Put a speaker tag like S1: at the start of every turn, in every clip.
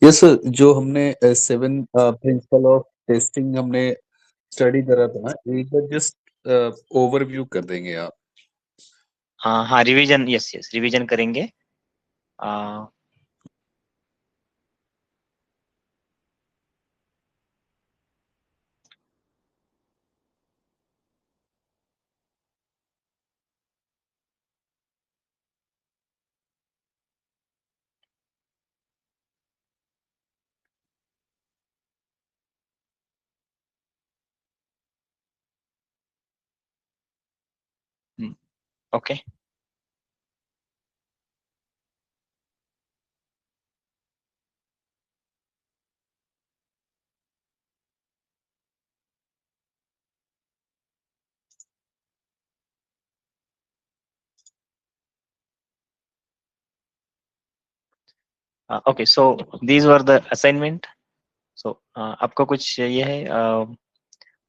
S1: Yes sir, जो हमने 7 principle of testing हमने स्टडी करा था ना, एक बार जस्ट ओवरव्यू कर देंगे आप?
S2: हाँ हाँ, रिवीजन, यस यस, रिवीजन करेंगे। Okay. Okay, so these were the assignment. So आपको कुछ ये है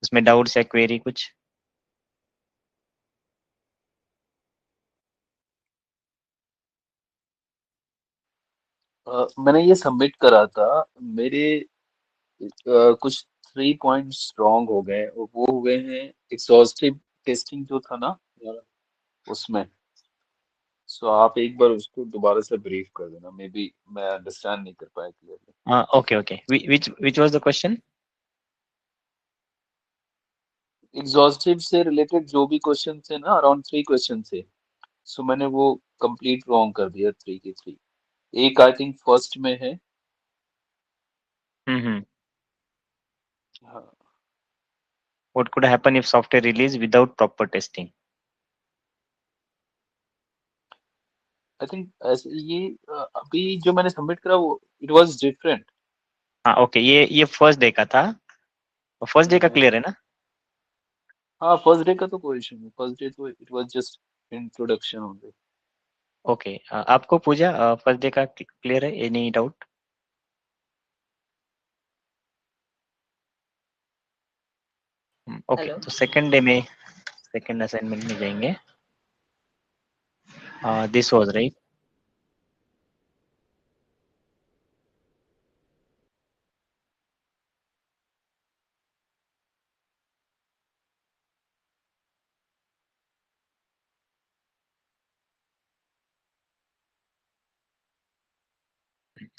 S2: उसमें डाउट्स या क्वेरी कुछ?
S1: मैंने ये सबमिट करा था। मेरे कुछ 3 पॉइंट्स रॉन्ग हो गए, और वो हुए हैं एग्जॉस्टिव टेस्टिंग जो था ना उसमें। सो आप एक बार उसको दोबारा से ब्रीफ कर देना, मे बी मैं अंडरस्टैंड नहीं कर पाया clearly.
S2: Okay okay, which was the question?
S1: Exhaustive से रिलेटेड जो भी क्वेश्चन थे ना, अराउंड 3 क्वेश्चन थे। सो मैंने वो कंप्लीट रॉन्ग कर दिया 3 की 3। एक आई थिंक फर्स्ट में है।
S2: हम्म।
S1: हाँ,
S2: What could happen if software release without proper testing?
S1: I think ऐसे ये अभी जो मैंने सबमिट करा वो इट वाज डिफरेंट।
S2: हाँ ओके, ये फर्स्ट डे का था। फर्स्ट डे का क्लियर है ना?
S1: हाँ, फर्स्ट डे का तो कोई इशू नहीं, फर्स्ट डे तो it was just introduction only.
S2: Okay, आपको पूजा फर्स्ट डे का क्लियर है, एनी डाउट? Okay,
S3: hello.
S2: तो सेकंड डे में, सेकंड असाइनमेंट में जाएंगे। This was right.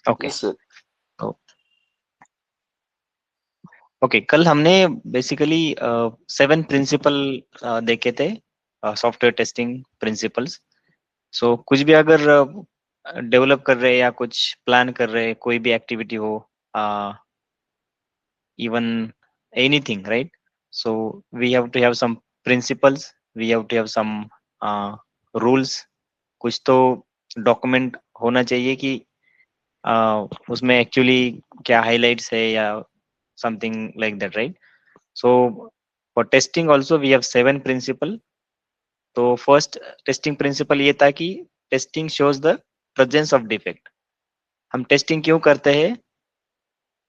S2: Okay.
S1: Yes sir.
S2: Okay, कल हमने बेसिकली 7 प्रिंसिपल देखे थे, सॉफ्टवेयर टेस्टिंग प्रिंसिपल्स। सो कुछ भी अगर डेवलप कर रहे हैं या कुछ प्लान कर रहे हैं, कोई भी एक्टिविटी हो, even anything, right? So we have to have some principles, we have to have some rules। कुछ तो डॉक्यूमेंट होना चाहिए कि उसमें एक्चुअली क्या हाइलाइट्स है या something like that, right? So for testing also we have 7 principle. तो फर्स्ट टेस्टिंग प्रिंसिपल ये था कि testing shows the presence of defect. हम टेस्टिंग क्यों करते हैं?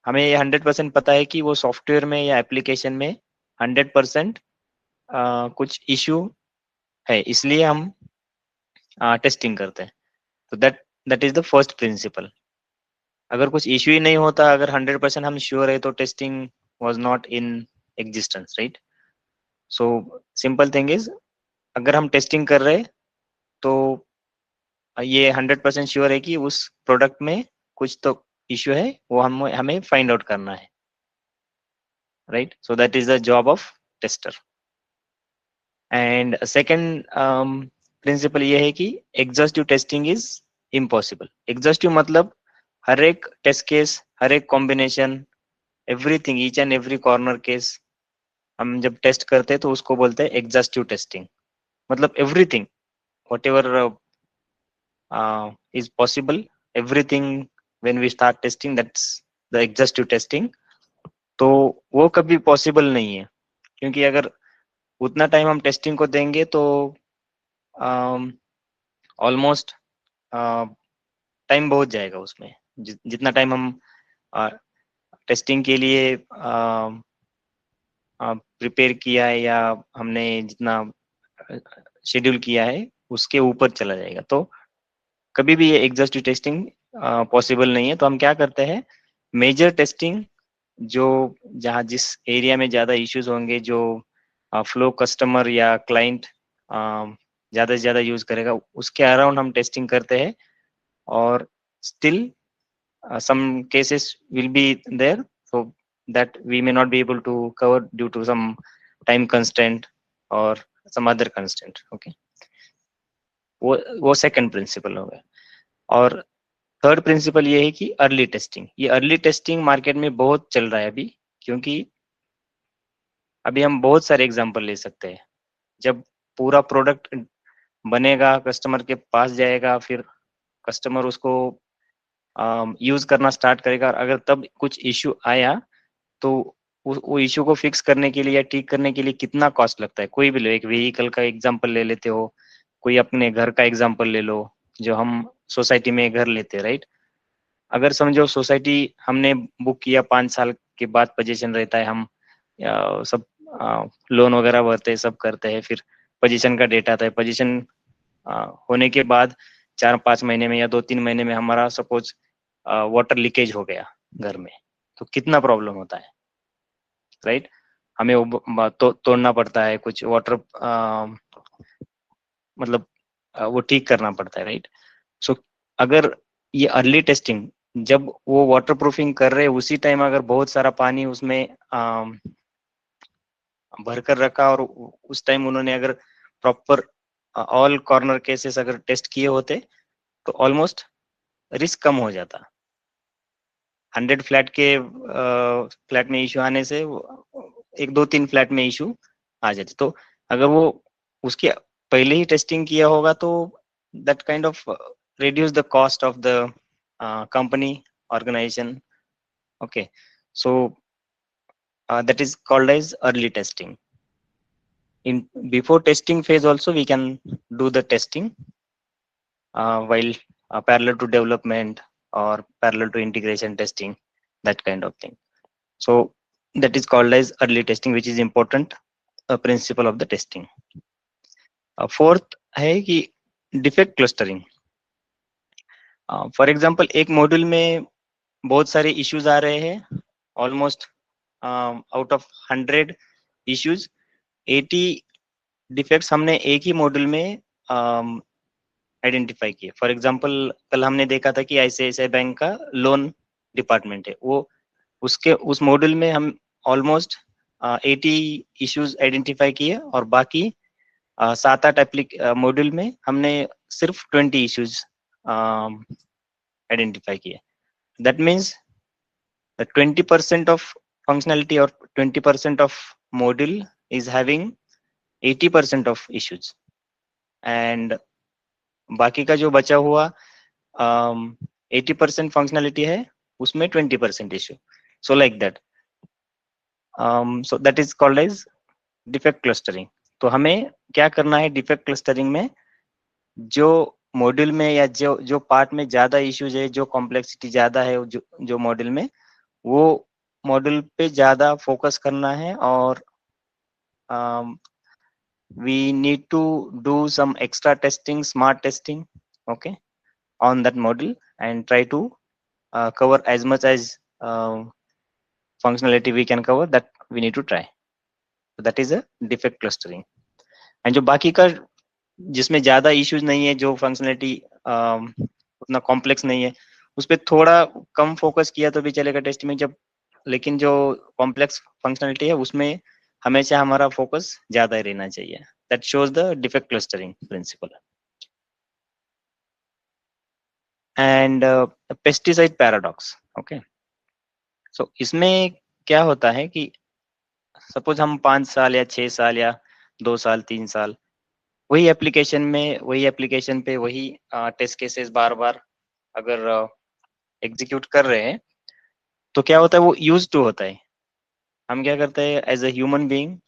S2: हमें ये 100% पता है कि वो सॉफ्टवेयर में या एप्लीकेशन में 100% कुछ इश्यू है, इसलिए हम टेस्टिंग करते हैं। तो that is the first principle. अगर कुछ इश्यू ही नहीं होता, अगर 100% हम श्योर है, तो testing was not in existence, right? So simple thing is, अगर हम टेस्टिंग कर रहे हैं तो ये 100% श्योर है कि उस प्रोडक्ट में कुछ तो इश्यू है, वो हमें फाइंड आउट करना है, right? So that is the job of tester. And second principle ये है कि exhaustive testing is impossible. Exhaustive मतलब हर एक टेस्ट केस, हर एक combination, everything, each and every corner case हम जब टेस्ट करते हैं तो उसको बोलते हैं एग्जॉस्टिव टेस्टिंग। मतलब everything, whatever is possible, everything, when we start testing, that's the exhaustive testing। तो वो कभी पॉसिबल नहीं है, क्योंकि अगर उतना टाइम हम टेस्टिंग को देंगे तो ऑलमोस्ट टाइम बहुत जाएगा उसमें। जितना टाइम हम टेस्टिंग के लिए प्रिपेयर किया है या हमने जितना शेड्यूल किया है, उसके ऊपर चला जाएगा। तो कभी भी ये एग्जॉस्टिव टेस्टिंग पॉसिबल नहीं है। तो हम क्या करते हैं, मेजर टेस्टिंग जो जहाँ जिस एरिया में ज़्यादा इश्यूज होंगे, जो फ्लो कस्टमर या क्लाइंट ज़्यादा से ज़्यादा यूज करेगा, उसके अराउंड हम टेस्टिंग करते हैं. और still some cases will be there, so that we may not be able to cover due to some time constraint or some other constraint. Okay, वो सेकंड प्रिंसिपल हो गया. और थर्ड प्रिंसिपल ये है कि अर्ली टेस्टिंग. ये early testing market में बहुत चल रहा है अभी, क्योंकि अभी हम बहुत सारे एग्जांपल ले सकते हैं. जब पूरा प्रोडक्ट बनेगा, कस्टमर के पास जाएगा, फिर कस्टमर उसको यूज करना स्टार्ट करेगा, और अगर तब कुछ इश्यू आया तो वो इश्यू को फिक्स करने के लिए या ठीक करने के लिए कितना कॉस्ट लगता है. कोई भी लो, एक व्हीकल का एग्जांपल ले लेते हो, कोई अपने घर का एग्जांपल ले लो, जो हम सोसाइटी में घर लेते हैं, राइट. अगर समझो सोसाइटी हमने बुक किया, 5 साल के बाद पोजीशन रहता है, हम सब लोन वगैरह भरते हैं, सब करते हैं, फिर पोजीशन का डेट आता है. पोजीशन होने के बाद 4-5 महीने में या 2-3 महीने में हमारा सपोज वाटर लीकेज हो गया घर में, तो कितना प्रॉब्लम होता है, राइट. हमें वो तोड़ना पड़ता है, कुछ वाटर मतलब वो ठीक करना पड़ता है, राइट. सो अगर ये अर्ली टेस्टिंग, जब वो वाटर प्रूफिंग कर रहे हैं, उसी टाइम अगर बहुत सारा पानी उसमें भरकर रखा, और उस टाइम उन्होंने अगर प्रॉपर ऑल कॉर्नर केसेस अगर टेस्ट किए होते, तो ऑलमोस्ट रिस्क कम हो जाता. 100 फ्लैट में इशू आने से 1-2-3 फ्लैट में इशू आ जाते. तो अगर वो उसके पहले ही टेस्टिंग किया होगा, तो that kind of reduce the cost of the company organization. Okay, so that is called as early testing. In before testing phase also we can do the testing while parallel to development or parallel to integration testing, that kind of thing. So that is called as early testing, which is important principle of the testing. Fourth है कि defect clustering. For example एक module में बहुत सारे issues आ रहे हैं, almost out of 100 issues 80 defects हमने एक ही मॉड्यूल में आइडेंटिफाई किए. फॉर एग्जाम्पल कल हमने देखा था कि आईसीआईसीआई बैंक का लोन डिपार्टमेंट है, वो उसके उस मॉड्यूल में हम ऑलमोस्ट 80 इश्यूज आइडेंटिफाई किए, और बाकी 7-8 मॉड्यूल में हमने सिर्फ 20 इश्यूज आइडेंटिफाई किए. That means the 20% of functionality or 20% of module is having 80% of issues, and बाकी का जो बचा हुआ 80% functionality है, उसमें 20% issue. So like that. So that is called as defect clustering. तो हमें क्या करना है defect clustering में, जो मॉड्यूल में या जो पार्ट में ज्यादा इश्यूज है, जो कॉम्प्लेक्सिटी ज्यादा है जो मॉड्यूल में, वो मॉड्यूल पे ज्यादा फोकस करना है, और we need to do some extra testing, smart testing, okay, on that module, and try to cover as much as functionality we can cover, that we need to try. So that is a defect clustering. And जो बाकी का जिसमें ज्यादा issues नहीं है, जो functionality उतना complex नहीं है, उस पर थोड़ा कम फोकस किया तो भी चलेगा टेस्ट में. जब लेकिन जो कॉम्प्लेक्स फंक्शनलिटी है, उसमें हमेशा हमारा फोकस ज्यादा ही रहना चाहिए. That shows the defect clustering principle. And pesticide paradox. Okay, so इसमें क्या होता है कि सपोज हम 5 साल या 6 साल या 2 साल 3 साल वही एप्लीकेशन पे वही टेस्ट केसेस बार बार अगर एग्जीक्यूट कर रहे हैं, तो क्या होता है, वो यूज टू होता है. हम क्या करते हैं एज ए ह्यूमन बीइंग,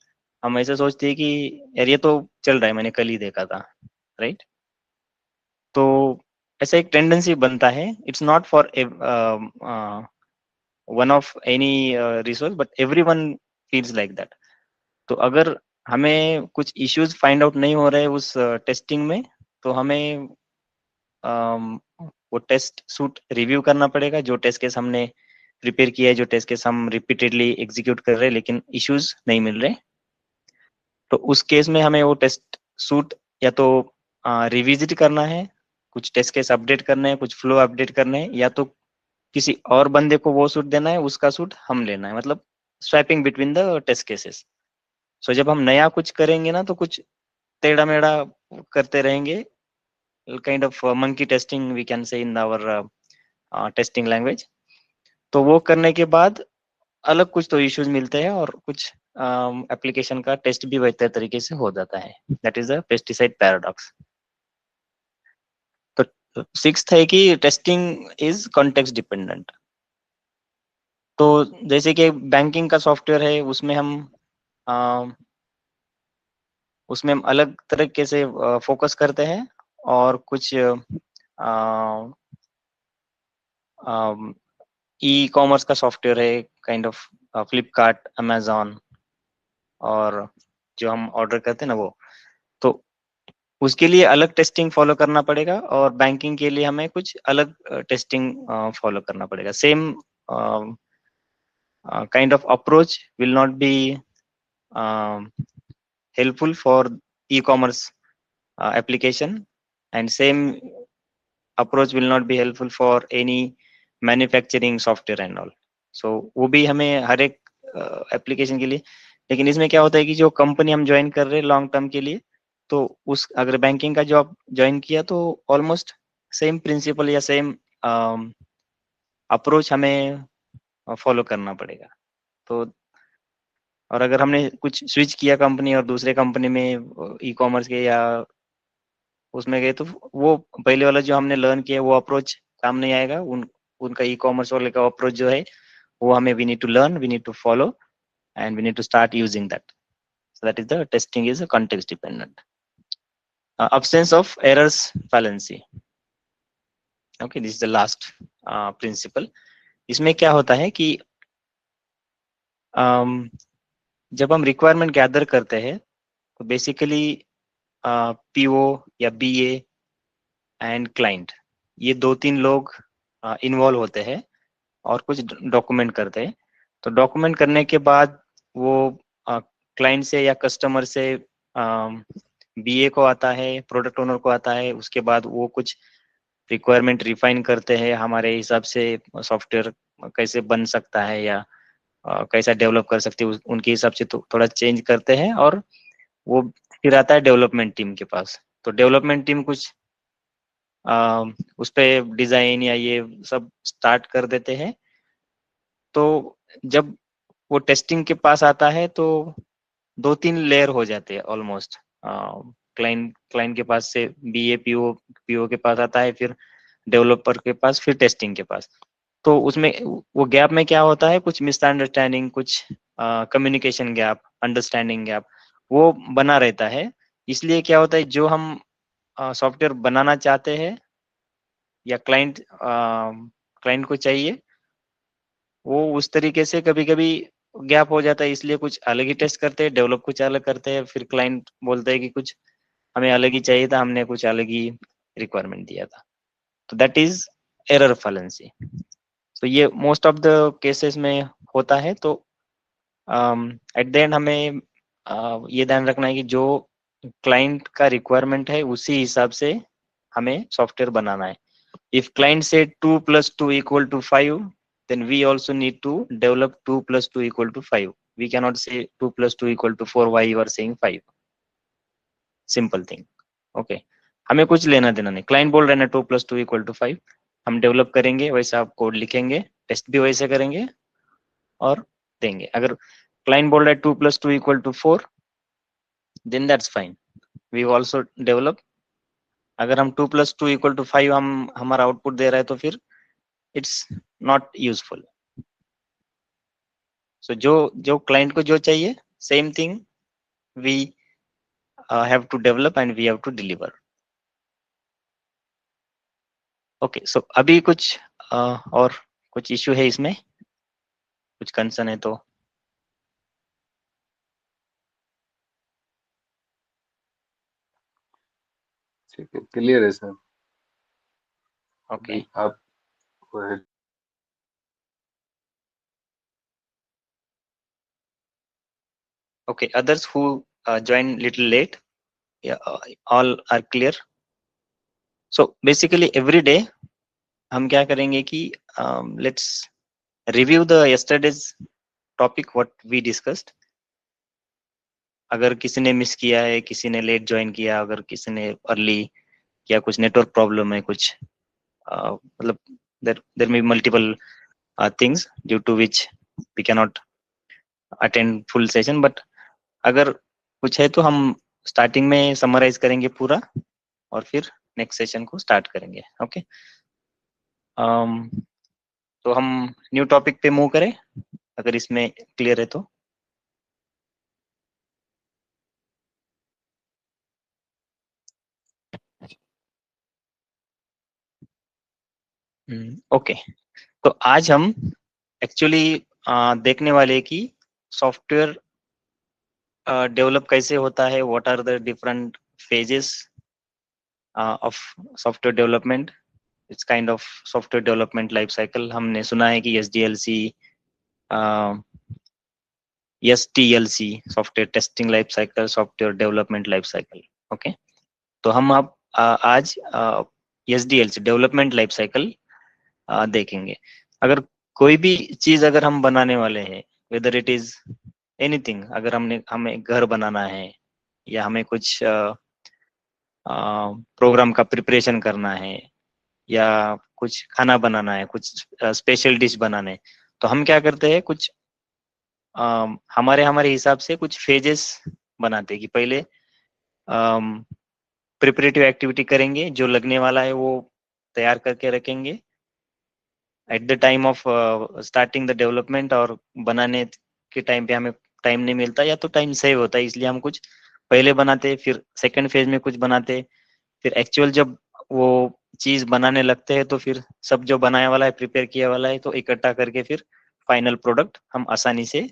S2: हम ऐसे सोचते हैं कि यार ये तो चल रहा है, मैंने कल ही देखा था, राइट. तो ऐसा एक टेंडेंसी बनता है. It's not for one of any resource, but everyone feels like that. तो अगर हमें कुछ इश्यूज फाइंड आउट नहीं हो रहे उस टेस्टिंग में, तो हमें वो टेस्ट सूट रिव्यू करना पड़ेगा, जो टेस्ट केस हमने प्रिपेयर किया है, जो टेस्ट केस हम रिपीटेडली एग्जीक्यूट कर रहे हैं लेकिन इश्यूज नहीं मिल रहे, तो उस केस में हमें वो टेस्ट सूट या तो रिविजिट करना है, कुछ टेस्ट केस अपडेट करने हैं, कुछ फ्लो अपडेट करने हैं, या तो किसी और बंदे को वो सूट देना है, उसका सूट हम लेना है, मतलब swapping between the test cases. So जब हम नया कुछ करेंगे ना तो कुछ टेढ़ा मेढ़ा करते रहेंगे, kind of monkey testing we can say in our testing language. तो वो करने के बाद अलग कुछ तो इश्यूज मिलते हैं और कुछ एप्लीकेशन का टेस्ट भी बेहतर तरीके से हो जाता है। That is a pesticide paradox. तो सिक्स्थ है कि टेस्टिंग इज कॉन्टेक्स्ट डिपेंडेंट। तो जैसे कि बैंकिंग का सॉफ्टवेयर है, उसमें हम अलग तरीके से फोकस करते हैं, और कुछ ई कॉमर्स का सॉफ्टवेयर है, काइंड ऑफ फ्लिपकार्ट, अमेजोन, और जो हम ऑर्डर करते हैं ना वो, तो उसके लिए अलग टेस्टिंग फॉलो करना पड़ेगा, और बैंकिंग के लिए हमें कुछ अलग टेस्टिंग फॉलो करना पड़ेगा। Same kind of approach will not be helpful for e-commerce application, and same approach will not be helpful for any manufacturing software and all. So वो भी हमें हर एक एप्लीकेशन के लिए, लेकिन इसमें क्या होता है कि जो कंपनी हम ज्वाइन कर रहे हैं लॉन्ग टर्म के लिए, तो उस अगर बैंकिंग का जॉब ज्वाइन किया तो ऑलमोस्ट सेम प्रिंसिपल या सेम अप्रोच हमें फॉलो करना पड़ेगा। तो और अगर हमने कुछ स्विच किया कंपनी और दूसरे कंपनी में ई कॉमर्स के या उसमें गए, तो वो पहले वाला जो हमने लर्न किया वो अप्रोच काम नहीं आएगा। उनका ई कॉमर्स वाले का अप्रोच जो है वो हमें we need to learn, we need to follow, and we need to start using that. So that is the testing is context dependent. absence of errors fallacy, okay, this is the last principle। इसमें क्या होता है कि जब हम requirement gather करते हैं तो बेसिकली पीओ या बीए एंड क्लाइंट, ये दो तीन लोग इन्वॉल्व होते हैं और कुछ डॉक्यूमेंट करते हैं। तो डॉक्यूमेंट करने के बाद वो क्लाइंट से या कस्टमर से बीए को आता है, प्रोडक्ट ओनर को आता है, उसके बाद वो कुछ रिक्वायरमेंट रिफाइन करते हैं हमारे हिसाब से, सॉफ्टवेयर कैसे बन सकता है या कैसा डेवलप कर सकते हैं उनके हिसाब से, तो थोड़ा चेंज करते हैं, और वो फिर आता है डेवलपमेंट टीम के पास। तो डेवलपमेंट टीम कुछ उस पे डिजाइन या ये सब स्टार्ट कर देते हैं। तो जब वो टेस्टिंग के पास आता है तो दो तीन लेयर हो जाते हैं ऑलमोस्ट। क्लाइंट के पास से बीए पीओ पीओ के पास आता है, फिर डेवलपर के पास, फिर टेस्टिंग के पास। तो उसमें वो गैप में क्या होता है, कुछ मिसअंडरस्टैंडिंग, कुछ कम्युनिकेशन गैप, अंडरस्टैंडिंग गैप वो बना रहता है। इसलिए क्या होता है, जो हम सॉफ्टवेयर बनाना चाहते हैं या क्लाइंट को चाहिए, वो उस तरीके से कभी कभी गैप हो जाता है, इसलिए कुछ अलग ही टेस्ट करते हैं, डेवलप कुछ अलग करते हैं, फिर क्लाइंट बोलते हैं कि कुछ हमें अलग ही चाहिए था, हमने कुछ अलग ही रिक्वायरमेंट दिया था। तो दैट इज एरर फैलेंसी। तो ये मोस्ट ऑफ द केसेस में होता है। तो एट द एंड हमें ये ध्यान रखना है कि जो क्लाइंट का रिक्वायरमेंट है उसी हिसाब से हमें सॉफ्टवेयर बनाना है। If client said 2 plus 2 equal to 5, then we also need to develop 2 plus 2 equal to 5. We cannot say 2 plus 2 equal to 4, why you are saying 5. Simple thing. Okay. हमें कुछ लेना देना नहीं, क्लाइंट बोल रहे हैं 2 plus 2 equal to 5, हम develop करेंगे, वैसा आप कोड लिखेंगे, टेस्ट भी वैसे करेंगे और देंगे। अगर क्लाइंट बोल रहा है 2 plus 2 equal to 4, then that's fine, we also develop। अगर हम 2 plus 2 equal to 5 हम हमारा आउटपुट दे रहा है तो फिर इट्स नॉट यूजफुल। सो जो क्लाइंट को जो चाहिए, same thing we have to develop and we have to deliver. Okay, so अभी कुछ और कुछ इश्यू है इसमें, कुछ कंसर्न है तो?
S1: ठीक है, क्लियर है सर।
S2: ओके,
S1: अभी आप
S2: Okay, others who joined little late, yeah, all are clear. So basically every day हम क्या करेंगे कि let's review the yesterday's topic what we discussed. अगर किसी ने मिस किया है, किसी ने लेट ज्वाइन किया, अगर किसी ने अर्ली या कुछ नेटवर्क प्रॉब्लम है, कुछ मतलब there may be multiple things due to which we cannot attend full session, but अगर कुछ है तो हम स्टार्टिंग में समराइज करेंगे पूरा और फिर नेक्स्ट सेशन को स्टार्ट करेंगे. ओके, तो हम न्यू टॉपिक पे मूव करें अगर इसमें क्लियर है तो. ओके, तो आज हम एक्चुअली देखने वाले कि सॉफ्टवेयर डेवलप कैसे होता है, what are the different phases of software development. It's kind of software development life cycle. हमने सुना है कि SDLC, STLC, software testing life cycle, software development life cycle. Okay, तो हम अब आज SDLC डेवलपमेंट लाइफ साइकिल देखेंगे. अगर कोई भी चीज अगर हम बनाने वाले हैं, वेदर इट इज एनीथिंग, अगर हमें घर बनाना है या हमें कुछ प्रोग्राम का प्रिपरेशन करना है या कुछ खाना बनाना है, कुछ स्पेशल डिश बनाना है, तो हम क्या करते हैं, कुछ हमारे हिसाब से कुछ फेजेस बनाते हैं कि पहले प्रिपरेटिव एक्टिविटी करेंगे, जो लगने वाला है वो तैयार करके रखेंगे at the time of starting the development, और बनाने के टाइम पे हमें टाइम नहीं मिलता या तो टाइम सेव होता है, इसलिए हम कुछ पहले बनाते, फिर सेकंड फेज में कुछ बनाते, फिर एक्चुअल जब वो चीज बनाने लगते हैं तो फिर सब जो बनाया वाला है, प्रिपेयर किया वाला है, तो इकट्ठा करके फिर फाइनल प्रोडक्ट हम आसानी से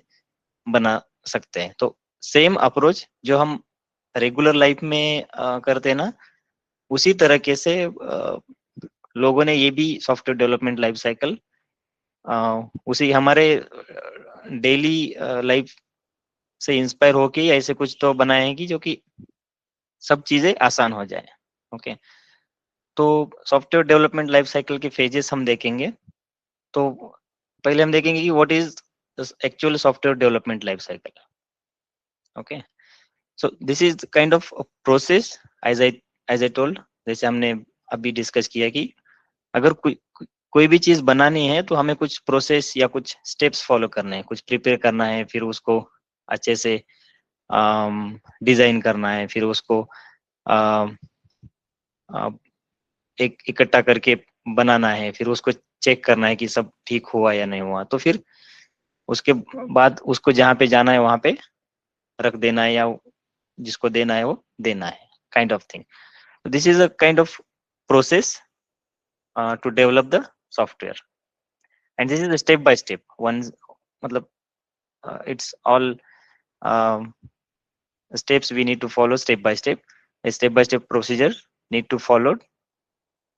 S2: बना सकते हैं. तो सेम अप्रोच जो हम रेगुलर लाइफ में करते हैं ना, उसी तरीके से लोगों ने ये भी सॉफ्टवेयर डेवलपमेंट लाइफ साइकिल उसी हमारे डेली लाइफ से इंस्पायर होके ऐसे कुछ तो बनाए हैं कि जो कि सब चीजें आसान हो जाए. ओके, तो सॉफ्टवेयर डेवलपमेंट लाइफ साइकिल के फेजेस हम देखेंगे. तो पहले हम देखेंगे कि what is actual software development life cycle. Okay, so this is kind of process as I told, जैसे हमने अभी डिस्कस किया कि अगर कोई भी चीज बनानी है तो हमें कुछ प्रोसेस या कुछ स्टेप्स फॉलो करने हैं, कुछ प्रिपेयर करना है, फिर उसको अच्छे से डिजाइन करना है, फिर उसको एक इकट्ठा करके बनाना है, फिर उसको चेक करना है कि सब ठीक हुआ या नहीं हुआ, तो फिर उसके बाद उसको जहाँ पे जाना है वहां पे रख देना है, या जिसको देना है वो देना है, kind of thing. This is a kind of process to develop the software, and this is step by step one, मतलब it's all steps we need to follow step by step. A step by step procedure need to followed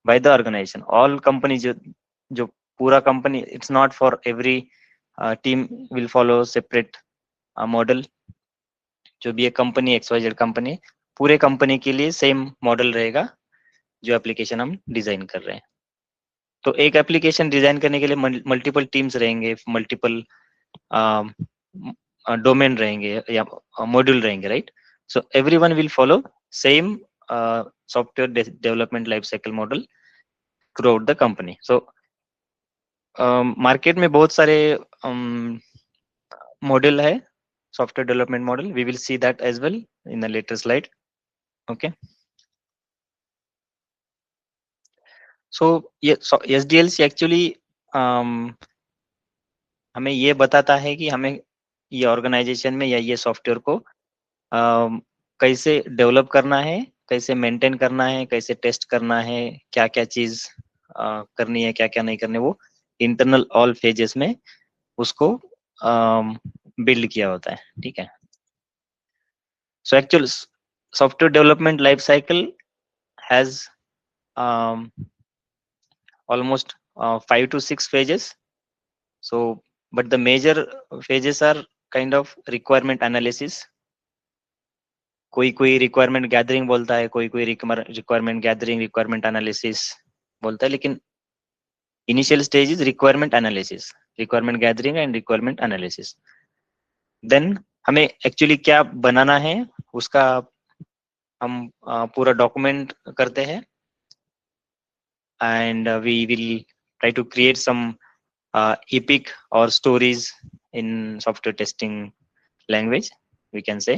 S2: by the organization. All companies जो पूरा company, it's not for every team will follow separate model. जो भी एक company XYZ company, पूरे company के लिए same model रहेगा जो एप्लीकेशन हम डिजाइन कर रहे हैं. तो एक एप्लीकेशन डिजाइन करने के लिए मल्टीपल टीम्स रहेंगे, मल्टीपल डोमेन रहेंगे या मॉड्यूल रहेंगे, right. So everyone will follow same software development life cycle model throughout the company. So market में बहुत सारे मॉडल है, software development model. We will see that as well in the later slide. Okay, so ये SDLC actually हमें ये बताता है कि हमें ये ऑर्गेनाइजेशन में या ये सॉफ्टवेयर को कैसे डेवलप करना है, कैसे मेंटेन करना है, कैसे टेस्ट करना है, क्या क्या चीज करनी है, क्या क्या नहीं करनी, वो इंटरनल ऑल फेजेस में उसको बिल्ड किया होता है. ठीक है, so actual software development life cycle has almost 5 to 6 phases. So but the major phases are kind of requirement analysis, कोई रिक्वायरमेंट गैदरिंग बोलता है, कोई रिक्वायरमेंट गैदरिंग रिक्वायरमेंट एनालिसिस बोलता है, लेकिन initial stage is requirement analysis, requirement gathering and requirement analysis. Then हमें actually क्या बनाना है उसका हम पूरा डॉक्यूमेंट करते हैं, and we will try to create some epic or stories in software testing language, we can say.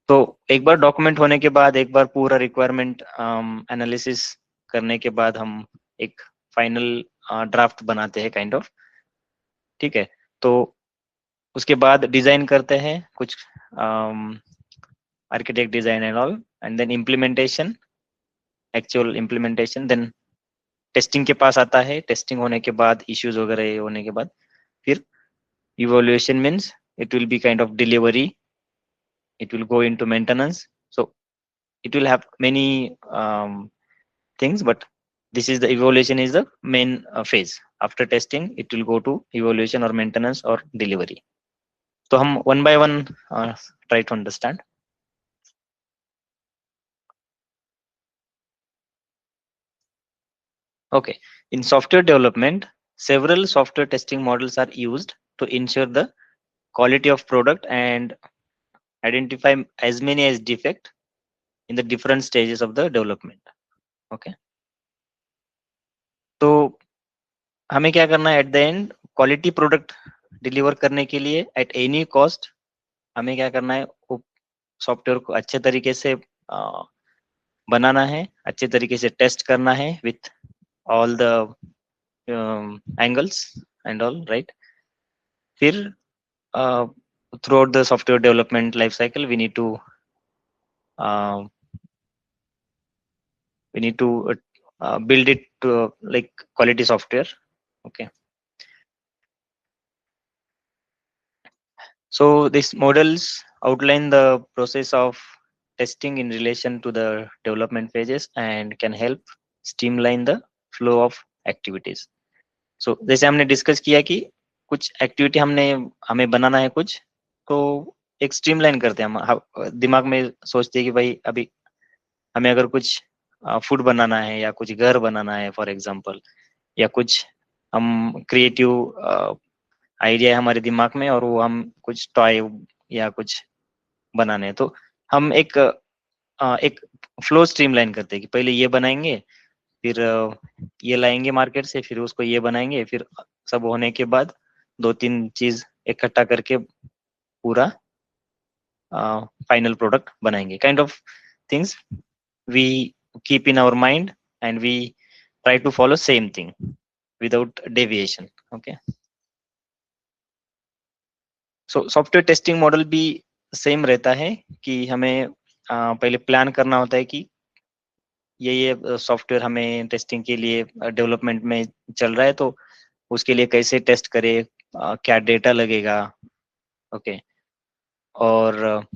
S2: तो एक बार डॉक्यूमेंट होने के बाद, एक बार पूरा रिक्वायरमेंट एनालिसिस करने के बाद हम एक फाइनल ड्राफ्ट बनाते हैं काइंड ऑफ, ठीक है। तो उसके बाद डिजाइन करते हैं कुछ architect design and all, and then implementation, actual implementation, then testing के पास आता है। टेस्टिंग होने के बाद, इश्यूज वगैरह होने के बाद फिर evolution means it will be kind of delivery, it will go into maintenance. So it will have many things, but this is the evaluation is the main phase. After testing it will go to evaluation or maintenance or delivery. So हम one by one try to understand. Okay, in software development several software testing models are used to ensure the quality of product and identify as many as defect in the different stages of the development. Okay, तो हमें क्या करना है at the end, quality product deliver करने के लिए at any cost हमें क्या करना है, सॉफ्टवेयर को अच्छे तरीके से बनाना है, अच्छे तरीके से टेस्ट करना है with all the angles and all, right. फिर throughout the software development life cycle we need to build it like quality software. Okay, so these models outline the process of testing in relation to the development phases and can help streamline the flow of activities. So जैसे हमने discuss किया कि कुछ activity हमें बनाना है कुछ, तो एक स्ट्रीमलाइन करते हैं हम, दिमाग में सोचते हैं कि भाई अभी हमें अगर कुछ फूड बनाना है या कुछ घर बनाना है फॉर एग्जांपल, या कुछ हम क्रिएटिव आइडिया है हमारे दिमाग में और वो हम कुछ टॉय या कुछ बनाने हैं, तो हम एक फ्लो स्ट्रीमलाइन करते हैं कि पहले ये बनाएंगे, फिर ये लाएंगे मार्केट से, फिर उसको ये बनाएंगे, फिर सब होने के बाद 2-3 चीज इकट्ठा करके पूरा फाइनल प्रोडक्ट बनाएंगे। Kind of things we keep in our mind and we try to follow same thing without deviation. Okay, so software testing model भी सेम रहता है कि हमें पहले प्लान करना होता है कि ये सॉफ्टवेयर हमें टेस्टिंग के लिए डेवलपमेंट में चल रहा है, तो उसके लिए कैसे टेस्ट करें, क्या डेटा लगेगा, ओके, और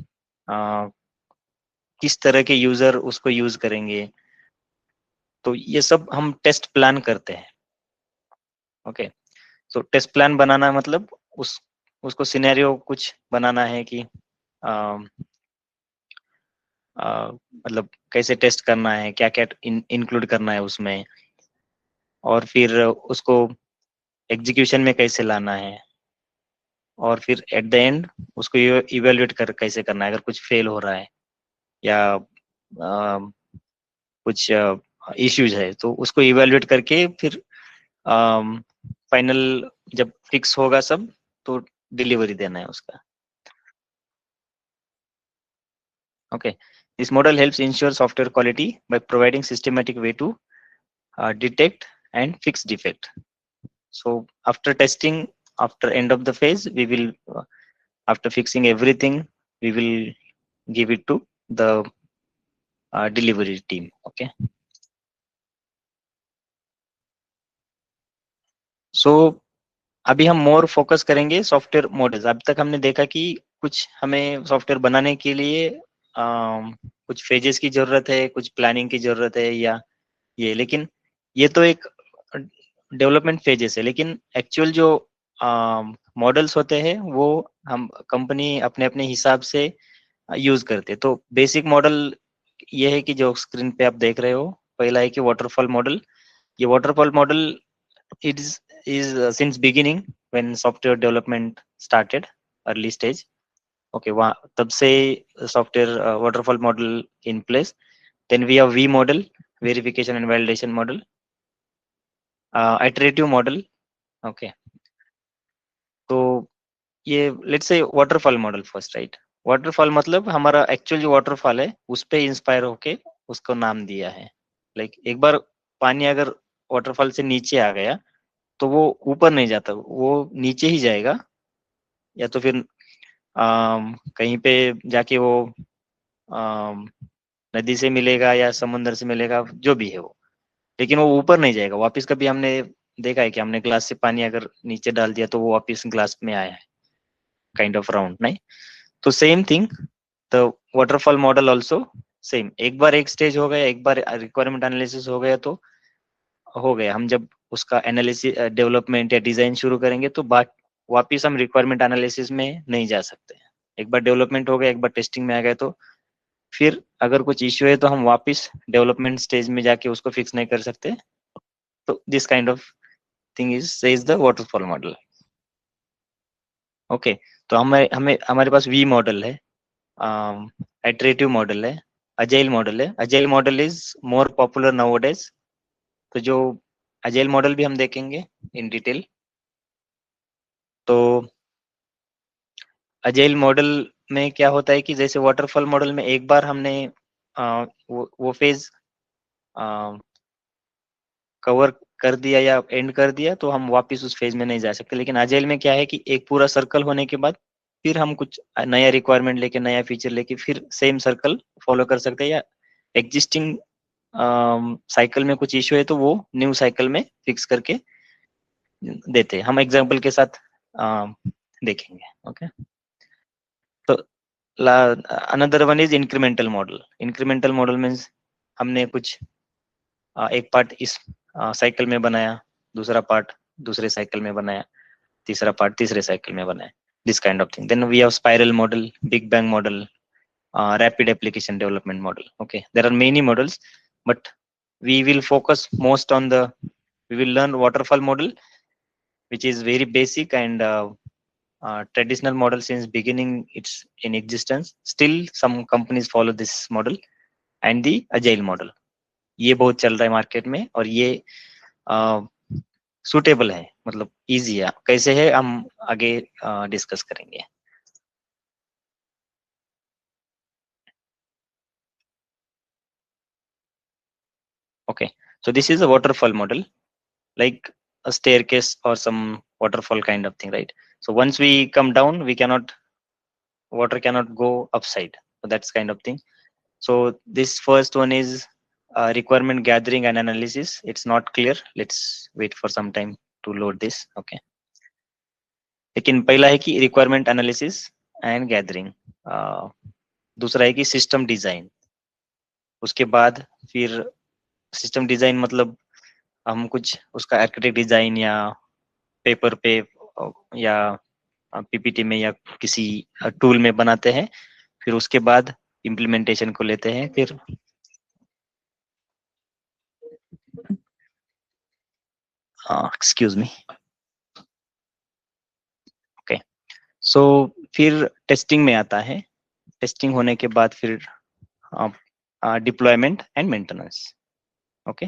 S2: किस तरह के यूजर उसको यूज करेंगे, तो ये सब हम टेस्ट प्लान करते हैं। ओके, सो टेस्ट प्लान बनाना मतलब उसको सिनेरियो कुछ बनाना है कि मतलब कैसे टेस्ट करना है, क्या क्या इंक्लूड करना है उसमें, और फिर उसको एग्जीक्यूशन में कैसे लाना है, और फिर एट द एंड उसको इवेल्युएट कैसे करना है अगर कुछ फेल हो रहा है या कुछ इश्यूज है, तो उसको इवेल्युएट करके फिर फाइनल जब फिक्स होगा सब तो डिलीवरी देना है उसका। Okay, this model helps ensure software quality by providing systematic way to detect and fix defect. So after testing, after end of the phase, we will after fixing everything, we will give it to the delivery team. Okay, so अभी हम more focus करेंगे software models. अब तक हमने देखा कि कुछ हमें सॉफ्टवेयर बनाने के लिए कुछ फेजेस की जरूरत है, कुछ प्लानिंग की जरूरत है या ये, लेकिन ये तो एक डेवलपमेंट फेजेस है, लेकिन एक्चुअल जो मॉडल्स होते हैं वो हम कंपनी अपने अपने हिसाब से यूज करते हैं। तो बेसिक मॉडल ये है कि जो स्क्रीन पे आप देख रहे हो, पहला है कि वाटरफॉल मॉडल। ये waterfall model it is since beginning when software development started early stage. Okay, वहाँ तब से software waterfall model in place. Then we have V model, verification and validation model, iterative model. Okay, तो ये let's say waterfall model first, right. Waterfall मतलब हमारा actual जो waterfall है उस पे इंस्पायर होके उसको नाम दिया है। लाइक एक बार पानी अगर वाटरफॉल से नीचे आ गया तो वो ऊपर नहीं जाता, वो नीचे ही जाएगा, या तो फिर कहीं पे जाके वो अम, नदी से मिलेगा या समुद्र से मिलेगा, जो भी है वो, लेकिन वो ऊपर नहीं जाएगा वापस। कभी हमने देखा है कि हमने ग्लास से पानी अगर नीचे डाल दिया तो वो वापस ग्लास में आया है, काइंड ऑफ राउंड, नहीं। तो same thing, the waterfall model also same. एक बार एक स्टेज हो गया, एक बार रिक्वायरमेंट एनालिसिस हो गया तो हो गया। हम जब उसका एनालिसिस डेवलपमेंट या डिजाइन शुरू करेंगे तो वापिस हम रिक्वायरमेंट एनालिसिस में नहीं जा सकते। एक बार डेवलपमेंट हो गया, एक बार टेस्टिंग में आ गया, तो फिर अगर कुछ इश्यू है तो हम वापिस डेवलपमेंट स्टेज में जाके उसको फिक्स नहीं कर सकते। तो this kind of thing is the waterfall model. Okay, तो हमें हमें हमारे पास वी मॉडल है, इटरेटिव मॉडल है, अजाइल मॉडल है। Agile model is more popular nowadays. तो जो अजाइल मॉडल भी हम देखेंगे इन डिटेल। तो अजाइल मॉडल में क्या होता है कि जैसे वाटरफॉल मॉडल में एक बार हमने वो फेज कवर कर दिया या एंड कर दिया तो हम वापस उस फेज में नहीं जा सकते। लेकिन अजाइल में क्या है कि एक पूरा सर्कल होने के बाद फिर हम कुछ नया रिक्वायरमेंट लेके, नया फीचर लेके फिर सेम सर्कल फॉलो कर सकते हैं, या एग्जिस्टिंग साइकिल में कुछ इश्यू है तो वो न्यू साइकिल में फिक्स करके देते हैं। हम एग्जांपल के साथ देखेंगे। ओके, तो another one is incremental model. Incremental model means हमने कुछ एक पार्ट इस साइकिल में बनाया, दूसरा पार्ट दूसरे साइकिल में बनाया, तीसरा पार्ट तीसरे साइकिल में बनाया, this kind of thing. Then we have spiral model, big bang model, rapid application development model. Okay, there are many models, but we will focus most on we will learn waterfall model, which is very basic and traditional model since beginning it's in existence. Still some companies follow this model, and the agile model ये बहुत चल रहा है market में, और ये suitable है, मतलब इजी है। कैसे है हम आगे डिस्कस करेंगे। Okay, so this is a waterfall model, like a staircase or some waterfall kind of thing, right? So once we come down, water cannot go upside. So that's kind of thing. So this first one is requirement gathering and analysis. It's not clear. Let's wait for some time to load this. Okay. लेकिन पहला है कि requirement analysis and gathering, दूसरा है कि system design. उसके बाद फिर सिस्टम डिजाइन मतलब हम कुछ उसका आर्किटेक्ट डिजाइन या पेपर पे या पीपीटी में या किसी टूल में बनाते हैं। फिर उसके बाद इम्प्लीमेंटेशन को लेते हैं। फिर एक्सक्यूज मी। ओके, सो फिर टेस्टिंग में आता है। टेस्टिंग होने के बाद फिर deployment and maintenance. Okay,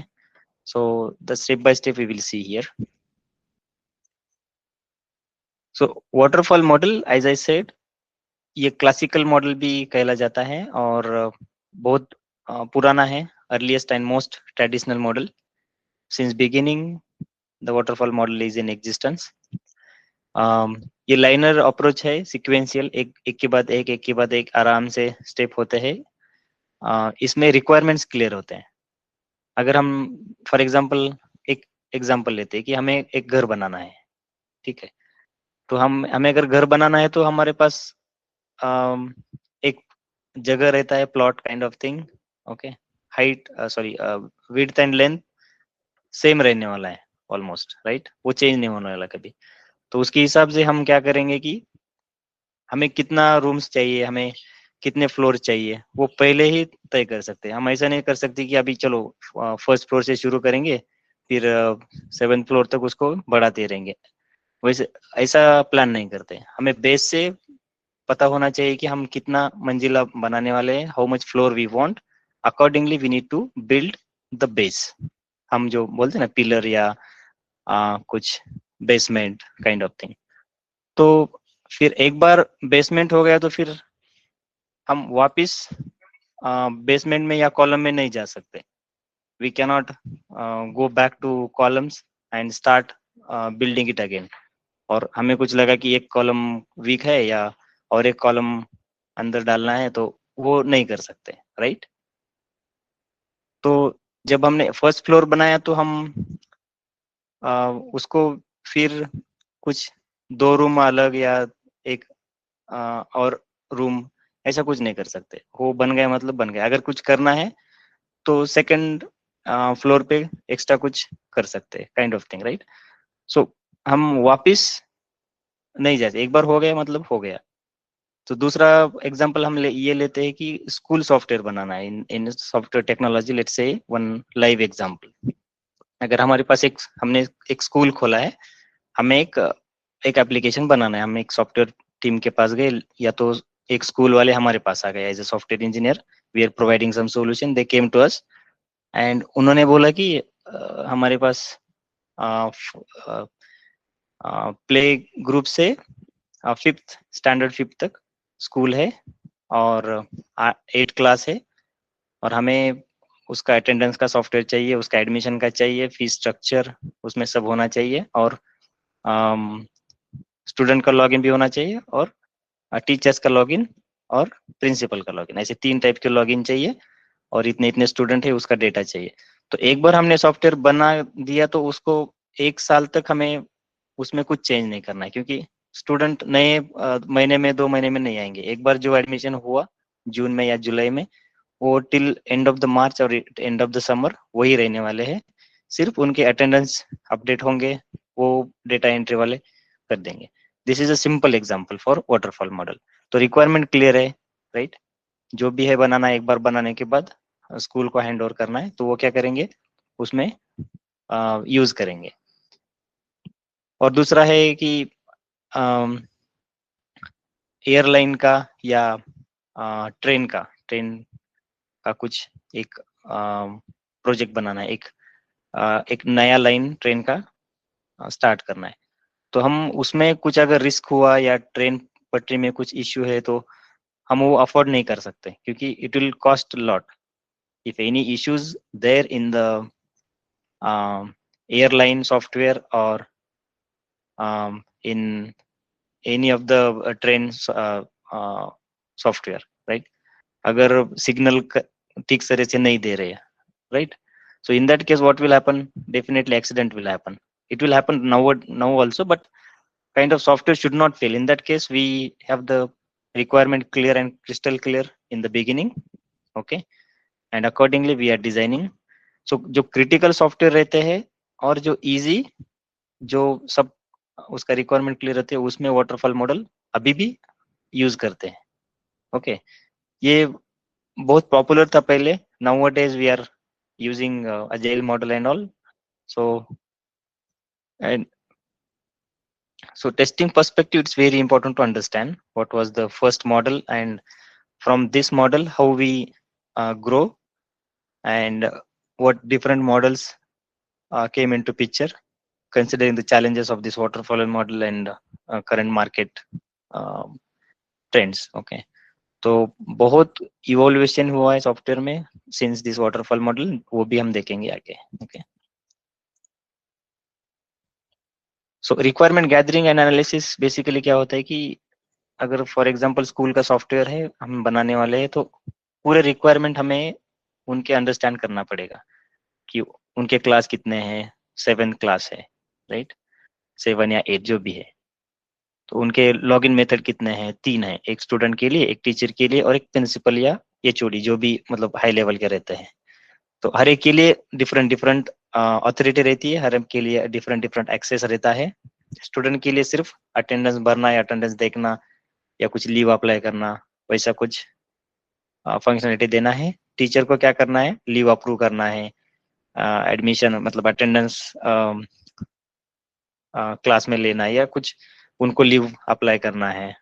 S2: so the step by step we will see here. So waterfall model, as I said, ये क्लासिकल मॉडल भी कहला जाता है और बहुत पुराना है, earliest and most traditional model. Since beginning the waterfall model is in existence. ये लाइनर अप्रोच है, सिक्वेंशियल, एक के बाद एक के बाद एक आराम से स्टेप होते हैं। इसमें रिक्वायरमेंट्स क्लियर होते हैं। अगर हम फॉर एग्जांपल एक एग्जांपल लेते हैं कि हमें एक घर बनाना है, ठीक है। तो हमें अगर घर बनाना है तो हमारे पास एक जगह रहता है, plot kind of thing. Okay, height sorry width and length same रहने वाला है ऑलमोस्ट, राइट। वो चेंज नहीं होने वाला कभी। तो उसके हिसाब से हम क्या करेंगे कि हमें कितना रूम्स चाहिए, हमें कितने फ्लोर चाहिए, वो पहले ही तय कर सकते हैं। हम ऐसा नहीं कर सकते कि अभी चलो फर्स्ट फ्लोर से शुरू करेंगे फिर 7th फ्लोर तक उसको बढ़ाते रहेंगे, वैसे ऐसा प्लान नहीं करते। हमें बेस से पता होना चाहिए कि हम कितना मंजिला बनाने वाले हैं, how much floor we want, accordingly we need to build the base. हम जो बोलते हैं ना पिलर या कुछ बेसमेंट काइंड ऑफ थिंग। तो फिर एक बार बेसमेंट हो गया तो फिर हम वापस बेसमेंट में या कॉलम में नहीं जा सकते। We cannot go back to columns and start building it again. और हमें कुछ लगा कि एक कॉलम वीक है या और एक कॉलम अंदर डालना है, तो वो नहीं कर सकते, राइट। तो जब हमने फर्स्ट फ्लोर बनाया तो हम उसको फिर कुछ 2 रूम अलग या एक और रूम, ऐसा कुछ नहीं कर सकते। वो बन गया मतलब बन गया। अगर कुछ करना है तो सेकंड फ्लोर पे एक्स्ट्रा कुछ कर सकते हैं, काइंड ऑफ थिंग, राइट। सो हम वापिस नहीं जाते, एक बार हो गया मतलब हो गया। तो दूसरा एग्जांपल हम ये लेते हैं कि स्कूल सॉफ्टवेयर बनाना है in software technology. Let's say one live example. अगर हमारे पास हमने एक स्कूल खोला है, हमें एक एप्लीकेशन बनाना है, हम एक सॉफ्टवेयर टीम के पास गए, या तो एक स्कूल वाले हमारे पास आ गए as a software engineer, we are providing some solution, they came to us and उन्होंने बोला कि हमारे पास प्ले ग्रुप से 5th स्टैंडर्ड 5th तक स्कूल है और 8 क्लास है, और हमें उसका अटेंडेंस का सॉफ्टवेयर चाहिए, उसका एडमिशन का चाहिए, फीस स्ट्रक्चर उसमें सब होना चाहिए, और स्टूडेंट का लॉगिन भी होना चाहिए, और टीचर्स का लॉगिन और प्रिंसिपल का लॉगिन, ऐसे 3 टाइप के लॉगिन चाहिए, और इतने इतने स्टूडेंट है उसका डेटा चाहिए। तो एक बार हमने सॉफ्टवेयर बना दिया तो उसको 1 साल तक हमें उसमें कुछ चेंज नहीं करना है, क्योंकि स्टूडेंट नए महीने में 2 महीने में नहीं आएंगे। एक बार जो एडमिशन हुआ जून में या जुलाई में, वो टिल एंड ऑफ द मार्च और एंड ऑफ द समर वही रहने वाले हैं। सिर्फ उनके अटेंडेंस अपडेट होंगे, वो डेटा एंट्री वाले कर देंगे। This is a simple example for waterfall model. तो रिक्वायरमेंट क्लियर है, राइट। जो भी है बनाना, एक बार बनाने के बाद स्कूल को हैंड ओवर करना है, तो वो क्या करेंगे उसमें यूज करेंगे। और दूसरा है कि एयरलाइन का या ट्रेन का कुछ एक प्रोजेक्ट बनाना है, एक नया लाइन ट्रेन का स्टार्ट करना है। तो हम उसमें कुछ अगर रिस्क हुआ या ट्रेन पटरी में कुछ इश्यू है तो हम वो अफोर्ड नहीं कर सकते, क्योंकि it will cost lot. If any issues there in the airline software or in any of the train software, right? अगर सिग्नल ठीक तरह से नहीं दे रहे हैं, right? So in that case what will happen? Definitely accident will happen. It will happen now also, but kind of software should not fail. In that case we have the requirement clear and crystal clear in the beginning, okay, and accordingly we are designing. So जो critical software रहते हैं और जो easy, जो सब उसका requirement clear रहती है, उसमें वाटरफॉल मॉडल अभी भी यूज करते हैं, ओके। ये बहुत पॉपुलर था पहले, nowadays we are using agile model and all. And so testing perspective, it's very important to understand what was the first model, and from this model how we grow, and what different models came into picture, considering the challenges of this waterfall model and current market trends, okay. तो बहुत evolution हुआ है software में since this waterfall model, वो भी हम देखेंगे आगे, okay. So requirement gathering and analysis basically क्या होता है कि अगर फॉर एग्जांपल स्कूल का सॉफ्टवेयर है हम बनाने वाले हैं, तो पूरे रिक्वायरमेंट हमें उनके अंडरस्टैंड करना पड़ेगा कि उनके क्लास कितने हैं, 7 क्लास है, राइट, 7 या 8 जो भी है। तो उनके लॉगिन मेथड कितने हैं, 3 है, एक स्टूडेंट के लिए, एक टीचर के लिए, और एक प्रिंसिपल या एचओडी जो भी मतलब हाई लेवल के रहते हैं। तो हर एक के लिए डिफरेंट डिफरेंट अथॉरिटी रहती है, हर एक के लिए डिफरेंट डिफरेंट एक्सेस रहता है। स्टूडेंट के लिए सिर्फ अटेंडेंस भरना या अटेंडेंस देखना या कुछ लीव अप्लाई करना, वैसा कुछ फंक्शनलिटी देना है। टीचर को क्या करना है, लीव अप्रूव करना है, एडमिशन मतलब अटेंडेंस क्लास में लेना है या कुछ उनको लीव अप्लाई करना है,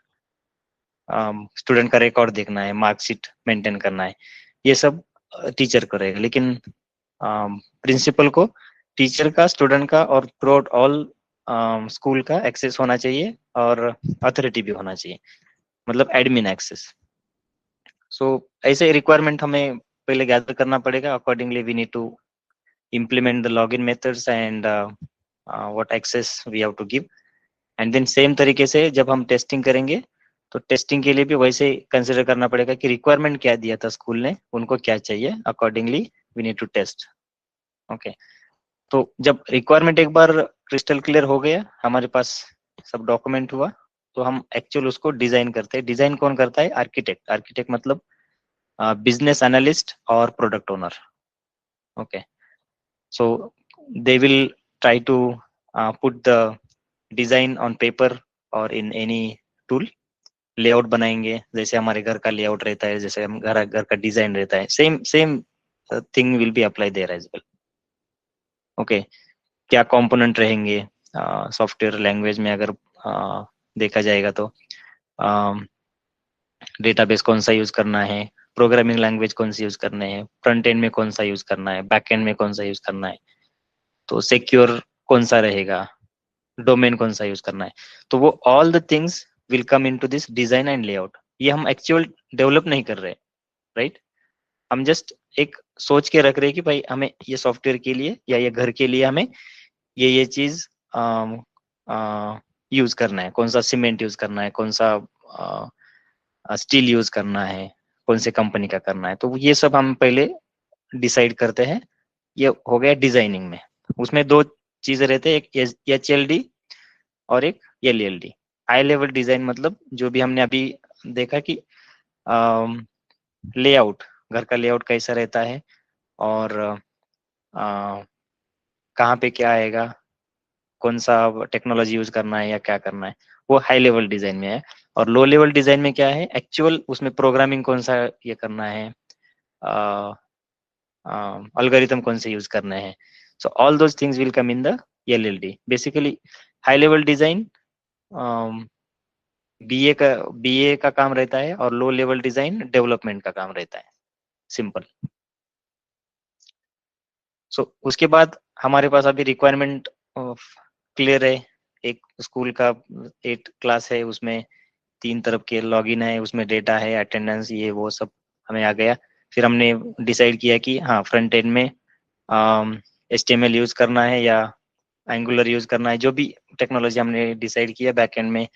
S2: स्टूडेंट का रिकॉर्ड देखना है, मार्कशीट मेंटेन करना है, ये सब टीचर करेगा। लेकिन प्रिंसिपल को टीचर का, स्टूडेंट का और थ्रू आउट ऑल स्कूल का एक्सेस होना चाहिए और अथॉरिटी भी होना चाहिए, मतलब एडमिन एक्सेस। सो ऐसे रिक्वायरमेंट हमें पहले गैदर करना पड़ेगा। Accordingly we need to implement the login methods and what access we have to give, and then same तरीके से जब हम टेस्टिंग करेंगे तो टेस्टिंग के लिए भी वैसे कंसिडर करना पड़ेगा कि रिक्वायरमेंट क्या दिया था स्कूल ने, उनको क्या चाहिए, accordingly we need to test. Okay, तो जब रिक्वायरमेंट एक बार क्रिस्टल क्लियर हो गया, हमारे पास सब डॉक्यूमेंट हुआ, तो हम एक्चुअल उसको डिजाइन करते हैं। डिजाइन कौन करता है, आर्किटेक्ट। आर्किटेक्ट मतलब बिजनेस एनालिस्ट और product owner. Okay, so they will try to put the design on paper or in any tool। Layout बनाएंगे, जैसे हमारे घर का लेआउट रहता है, जैसे हम घर का डिजाइन रहता है, same same thing will be apply there as well. Okay, क्या कंपोनेंट रहेंगे सॉफ्टवेयर लैंग्वेज में, अगर देखा जाएगा तो डेटाबेस कौन सा यूज करना है, प्रोग्रामिंग लैंग्वेज कौन सी यूज करना है, फ्रंट एंड में कौन सा यूज करना है, बैक एंड में कौन सा यूज करना है, तो सिक्योर कौन सा रहेगा, डोमेन कौन सा यूज करना है। तो वो all the things will come into this design and layout. ये हम एक्चुअल डेवलप नहीं कर रहे, राइट। हम जस्ट एक सोच के रख रहे हैं कि भाई हमें ये सॉफ्टवेयर के लिए या ये घर के लिए हमें ये चीज यूज करना है, कौन सा सीमेंट यूज करना है, कौन सा स्टील यूज करना है, कौन से कंपनी का करना है, तो ये सब हम पहले डिसाइड करते हैं। ये हो गया डिजाइनिंग में। उसमें दो चीजें रहते हैं, एक HLD और एक LLD। हाई लेवल डिजाइन मतलब जो भी हमने अभी देखा कि लेआउट, घर का लेआउट कैसा रहता है और कहाँ पे क्या आएगा, कौन सा टेक्नोलॉजी यूज करना है या क्या करना है, वो हाई लेवल डिजाइन में है। और लो लेवल डिजाइन में क्या है, एक्चुअल उसमें प्रोग्रामिंग कौन सा ये करना है, algorithm कौन से यूज करने हैं। So all those things will come in the LLD। Basically high level design BA का काम रहता है और लो लेवल डिजाइन डेवलपमेंट का काम रहता है, सिंपल। So उसके बाद हमारे पास अभी रिक्वायरमेंट क्लियर है। एक स्कूल का 8 क्लास है, उसमें 3 तरफ के लॉगिन है, उसमें डेटा है, अटेंडेंस, ये वो सब हमें आ गया। फिर हमने डिसाइड किया कि हाँ फ्रंट एंड में HTML यूज करना है या एंगुलर यूज करना है, जो भी टेक्नोलॉजी हमने डिसाइड किया। बैक एंड में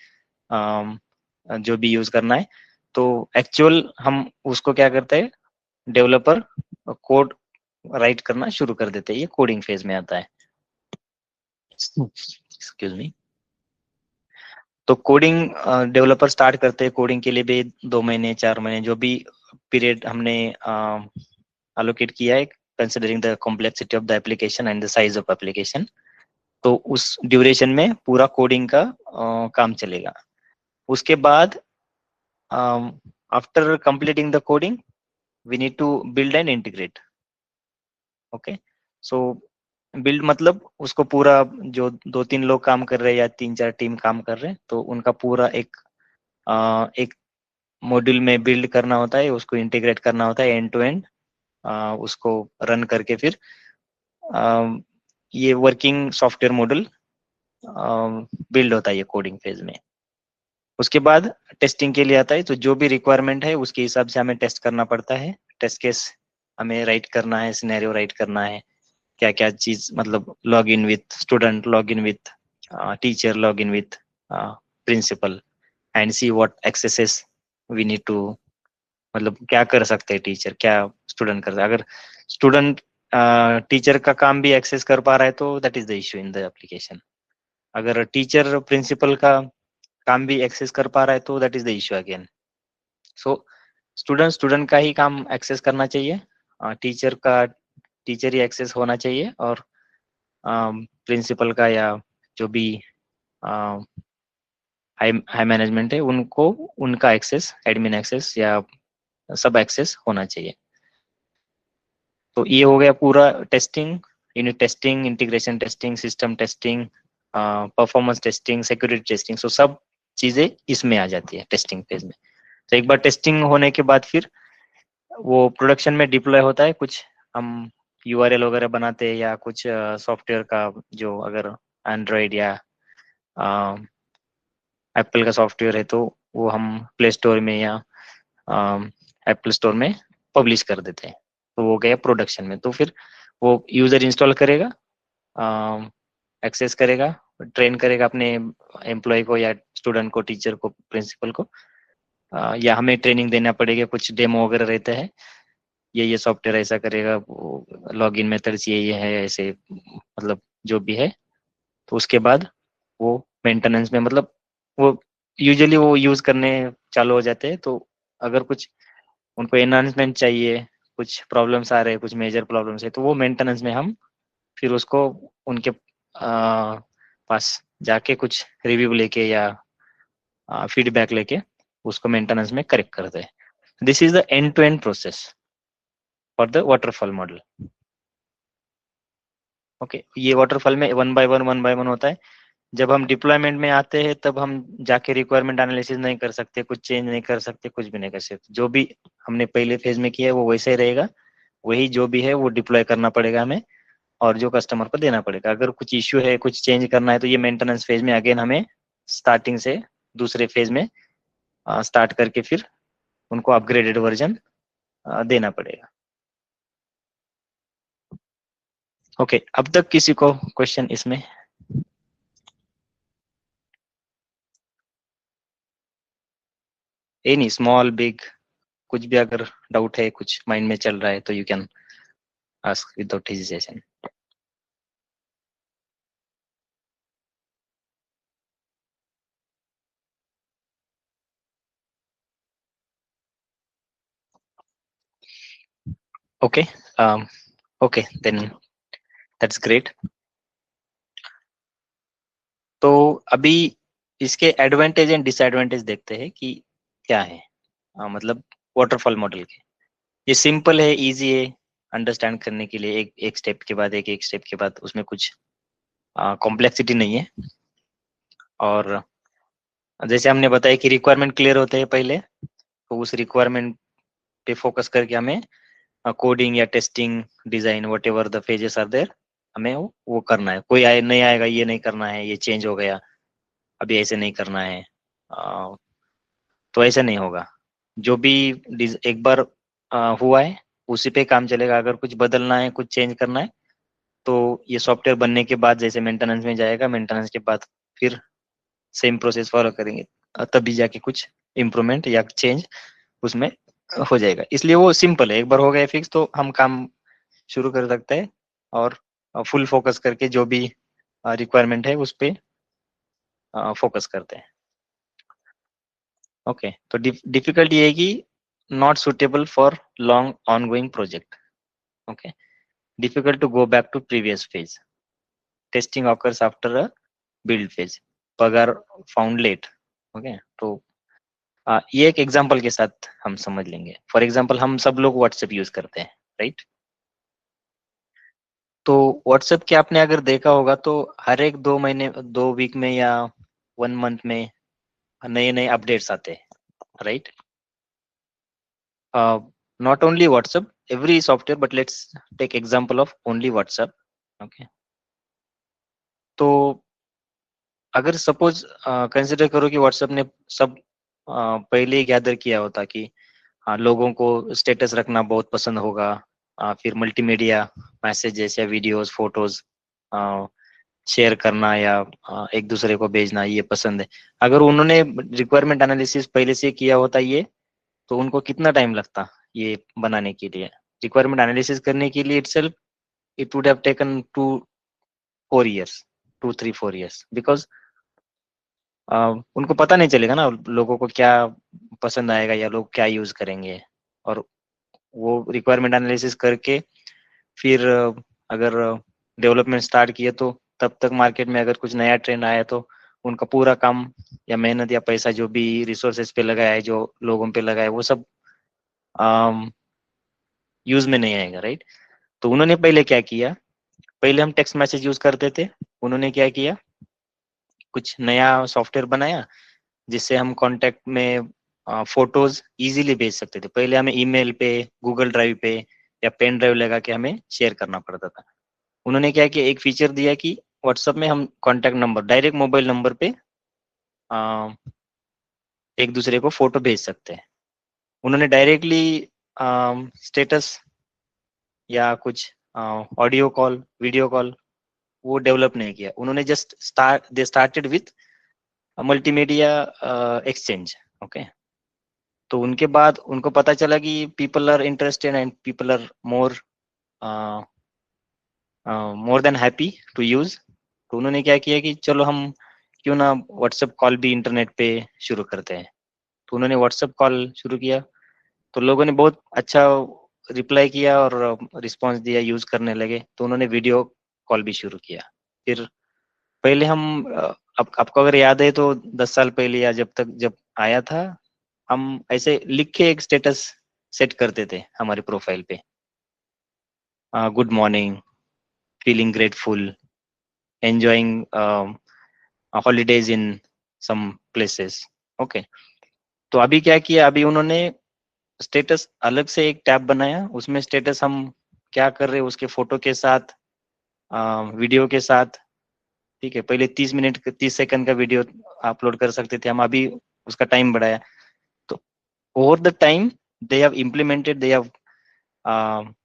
S2: जो भी यूज करना है, तो एक्चुअल हम उसको क्या करते हैं, डेवलपर कोड राइट करना शुरू कर देते हैं। ये कोडिंग फेज में आता है, एक्सक्यूज मी। तो कोडिंग डेवलपर स्टार्ट करते हैं। कोडिंग के लिए भी 2 महीने 4 महीने जो भी पीरियड हमने अलोकेट किया है, considering the complexity of the application and the size of application, तो उस ड्यूरेशन में पूरा कोडिंग का काम चलेगा। उसके बाद after completing the coding we need to build and integrate. Okay, so build मतलब उसको पूरा, जो 2-3 लोग काम कर रहे हैं या 3-4 टीम काम कर रहे हैं, तो उनका पूरा एक मॉड्यूल में बिल्ड करना होता है, उसको इंटीग्रेट करना होता है एंड टू एंड, उसको रन करके फिर ये वर्किंग सॉफ्टवेयर मॉडल बिल्ड होता है ये कोडिंग फेज में। उसके बाद टेस्टिंग के लिए आता है, तो जो भी रिक्वायरमेंट है उसके हिसाब से हमें टेस्ट करना पड़ता है। टेस्ट केस हमें राइट करना है, सिनेरियो राइट करना है, क्या क्या चीज, मतलब log in with student, log in with teacher, log in with principal, and see what accesses we need to, मतलब क्या कर सकते हैं टीचर, क्या स्टूडेंट कर सकते हैं। अगर स्टूडेंट टीचर का काम भी एक्सेस कर पा रहा है तो that is the issue in the application. अगर टीचर प्रिंसिपल का काम भी एक्सेस कर पा रहा है तो that is the issue again. So student का ही काम एक्सेस करना चाहिए, टीचर का टीचर ही एक्सेस होना चाहिए, और प्रिंसिपल का या जो भी हाई मैनेजमेंट है, उनको उनका एक्सेस, एडमिन एक्सेस या सब एक्सेस होना चाहिए। तो ये हो गया पूरा testing, unit testing, integration testing, system testing, performance testing, security testing. So सब चीजें इसमें आ जाती है टेस्टिंग फेज में। तो एक बार टेस्टिंग होने के बाद फिर वो प्रोडक्शन में डिप्लॉय होता है। कुछ हम यूआरएल वगैरह बनाते हैं या कुछ सॉफ्टवेयर का, जो अगर एंड्रॉयड या एप्पल का सॉफ्टवेयर है तो वो हम प्ले स्टोर में या एप्पल स्टोर में पब्लिश कर देते हैं। तो वो गया प्रोडक्शन में। तो फिर वो यूजर इंस्टॉल करेगा, एक्सेस करेगा, ट्रेन करेगा अपने एम्प्लॉय को या स्टूडेंट को, टीचर को, प्रिंसिपल को, या हमें ट्रेनिंग देना पड़ेगा। कुछ डेमो वगैरह रहता है, ये सॉफ्टवेयर ऐसा करेगा, लॉगिन मेथड्स ये है, ऐसे मतलब जो भी है। तो उसके बाद वो मेंटेनेंस में, मतलब वो यूजुअली वो यूज करने चालू हो जाते हैं। तो अगर कुछ उनको एनहांसमेंट चाहिए, कुछ प्रॉब्लम्स आ रहे हैं, कुछ मेजर प्रॉब्लम्स है, तो वो मेंटेनेंस में हम फिर उसको उनके पास जाके कुछ रिव्यू लेके या फीडबैक लेके उसको मेंटेनेंस में करेक्ट करते हैं। This is the end to end process for the waterfall model. Okay, ये वाटरफॉल में वन बाय वन होता है। जब हम डिप्लॉयमेंट में आते हैं तब हम जाके रिक्वायरमेंट एनालिसिस नहीं कर सकते, कुछ चेंज नहीं कर सकते, कुछ भी नहीं कर सकते। जो भी हमने पहले फेज में किया है वो वैसे ही रहेगा, वही जो भी है वो डिप्लॉय करना पड़ेगा हमें और जो कस्टमर को देना पड़ेगा। अगर कुछ इश्यू है, कुछ चेंज करना है, तो ये मेंटेनेंस फेज में अगेन हमें स्टार्टिंग से दूसरे फेज में स्टार्ट करके फिर उनको अपग्रेडेड वर्जन देना पड़ेगा। ओके, अब तक किसी को क्वेश्चन इसमें? एनी स्मॉल बिग, कुछ भी अगर डाउट है, कुछ माइंड में चल रहा है, तो you can ask without hesitation. Okay, okay then that's great. तो अभी इसके एडवांटेज एंड डिसएडवांटेज देखते हैं कि क्या है। मतलब वाटरफॉल मॉडल के, ये सिंपल है, इजी है अंडरस्टैंड करने के लिए। एक एक स्टेप के बाद एक स्टेप के बाद, उसमें कुछ कॉम्प्लेक्सिटी नहीं है। और जैसे हमने बताया कि रिक्वायरमेंट क्लियर होते हैं पहले, तो उस रिक्वायरमेंट पे फोकस करके हमें कोडिंग या testing, design, whatever the phases are there, हमें वो करना है। कोई आए नहीं आएगा, ये नहीं करना है, ये चेंज हो गया, अभी ऐसे नहीं करना है, तो ऐसा नहीं होगा। जो भी एक बार हुआ है उसी पे काम चलेगा। अगर कुछ बदलना है, कुछ चेंज करना है, तो ये सॉफ्टवेयर बनने के बाद जैसे मेंटेनेंस में जाएगा, मेंटेनेंस के बाद फिर सेम प्रोसेस फॉलो करेंगे, तभी जाके कुछ इम्प्रूवमेंट या चेंज उसमें हो जाएगा। इसलिए वो सिंपल है, एक बार हो गया फिक्स तो हम काम शुरू कर सकते हैं और फुल फोकस करके जो भी रिक्वायरमेंट है उस पे फोकस करते हैं। ओके, तो डिफिकल्ट ये है कि not suitable for long on going project. Okay, difficult to go back to previous phase. Testing occurs after a build phase. पगार found late. ओके, तो ये एक एग्जांपल के साथ हम समझ लेंगे। फॉर एग्जांपल, हम सब लोग व्हाट्सएप यूज करते हैं, राइट? तो व्हाट्सएप के आपने अगर देखा होगा तो हर एक 2 महीने, 2 वीक में या 1 मंथ में नए नए अपडेट्स आते हैं, right? Not only WhatsApp, every software, but let's take example of only WhatsApp. Okay, तो अगर सपोज कंसिडर करो कि व्हाट्सएप ने सब पहले ही गैदर किया होता कि लोगों को स्टेटस रखना बहुत पसंद होगा, फिर मल्टीमीडिया मैसेजेस या वीडियोस, फोटोज शेयर करना या एक दूसरे को भेजना, ये पसंद है। अगर उन्होंने रिक्वायरमेंट एनालिसिस पहले से किया होता ये, तो उनको कितना टाइम लगता ये बनाने के लिए? रिक्वायरमेंट एनालिसिस करने के लिए itself it would have taken 2-4 years, 2-3-4 years, because उनको पता नहीं चलेगा ना लोगों को क्या पसंद आएगा या लोग क्या यूज करेंगे। और वो रिक्वायरमेंट एनालिसिस करके फिर अगर डेवलपमेंट स्टार्ट किए, तो तब तक मार्केट में अगर कुछ नया ट्रेंड आया तो उनका पूरा काम या मेहनत या पैसा जो भी रिसोर्सेज पे लगाया है, जो लोगों पे लगाया है, वो सब यूज में नहीं आएगा, राइट। तो उन्होंने पहले क्या किया, पहले हम टेक्स्ट मैसेज यूज करते थे, उन्होंने क्या किया, कुछ नया सॉफ्टवेयर बनाया जिससे हम कांटेक्ट में फोटोज इजीली भेज सकते थे। पहले हमें ईमेल पे, गूगल ड्राइव पे या पेन ड्राइव लगा के हमें शेयर करना पड़ता था। उन्होंने क्या किया, एक फीचर दिया कि व्हाट्सएप में हम contact number direct mobile number पे एक दूसरे को फोटो भेज सकते हैं। उन्होंने डायरेक्टली स्टेटस या कुछ ऑडियो कॉल, वीडियो कॉल वो डेवलप नहीं किया। उन्होंने just they started with multimedia exchange, okay. तो उनके बाद उनको पता चला कि people are interested and people are more than happy to use. तो उन्होंने क्या किया कि चलो हम क्यों ना व्हाट्सएप कॉल भी इंटरनेट पे शुरू करते हैं। तो उन्होंने व्हाट्सएप कॉल शुरू किया, तो लोगों ने बहुत अच्छा रिप्लाई किया और रिस्पांस दिया, यूज करने लगे। तो उन्होंने वीडियो कॉल भी शुरू किया। फिर पहले हम आपको अगर याद है तो 10 साल पहले या जब आया था, हम ऐसे लिख के एक स्टेटस सेट करते थे हमारे प्रोफाइल पे, good morning, feeling grateful, enjoying holidays in some places, okay. तो अभी क्या किया, अभी उन्होंने स्टेटस अलग से एक टैब बनाया, उसमें स्टेटस हम क्या कर रहे हैं उसके फोटो के साथ, वीडियो के साथ, ठीक है। पहले 30 मिनट 30 सेकंड का वीडियो अपलोड कर सकते थे हम, अभी उसका टाइम बढ़ाया। तो over the time they have implemented, they have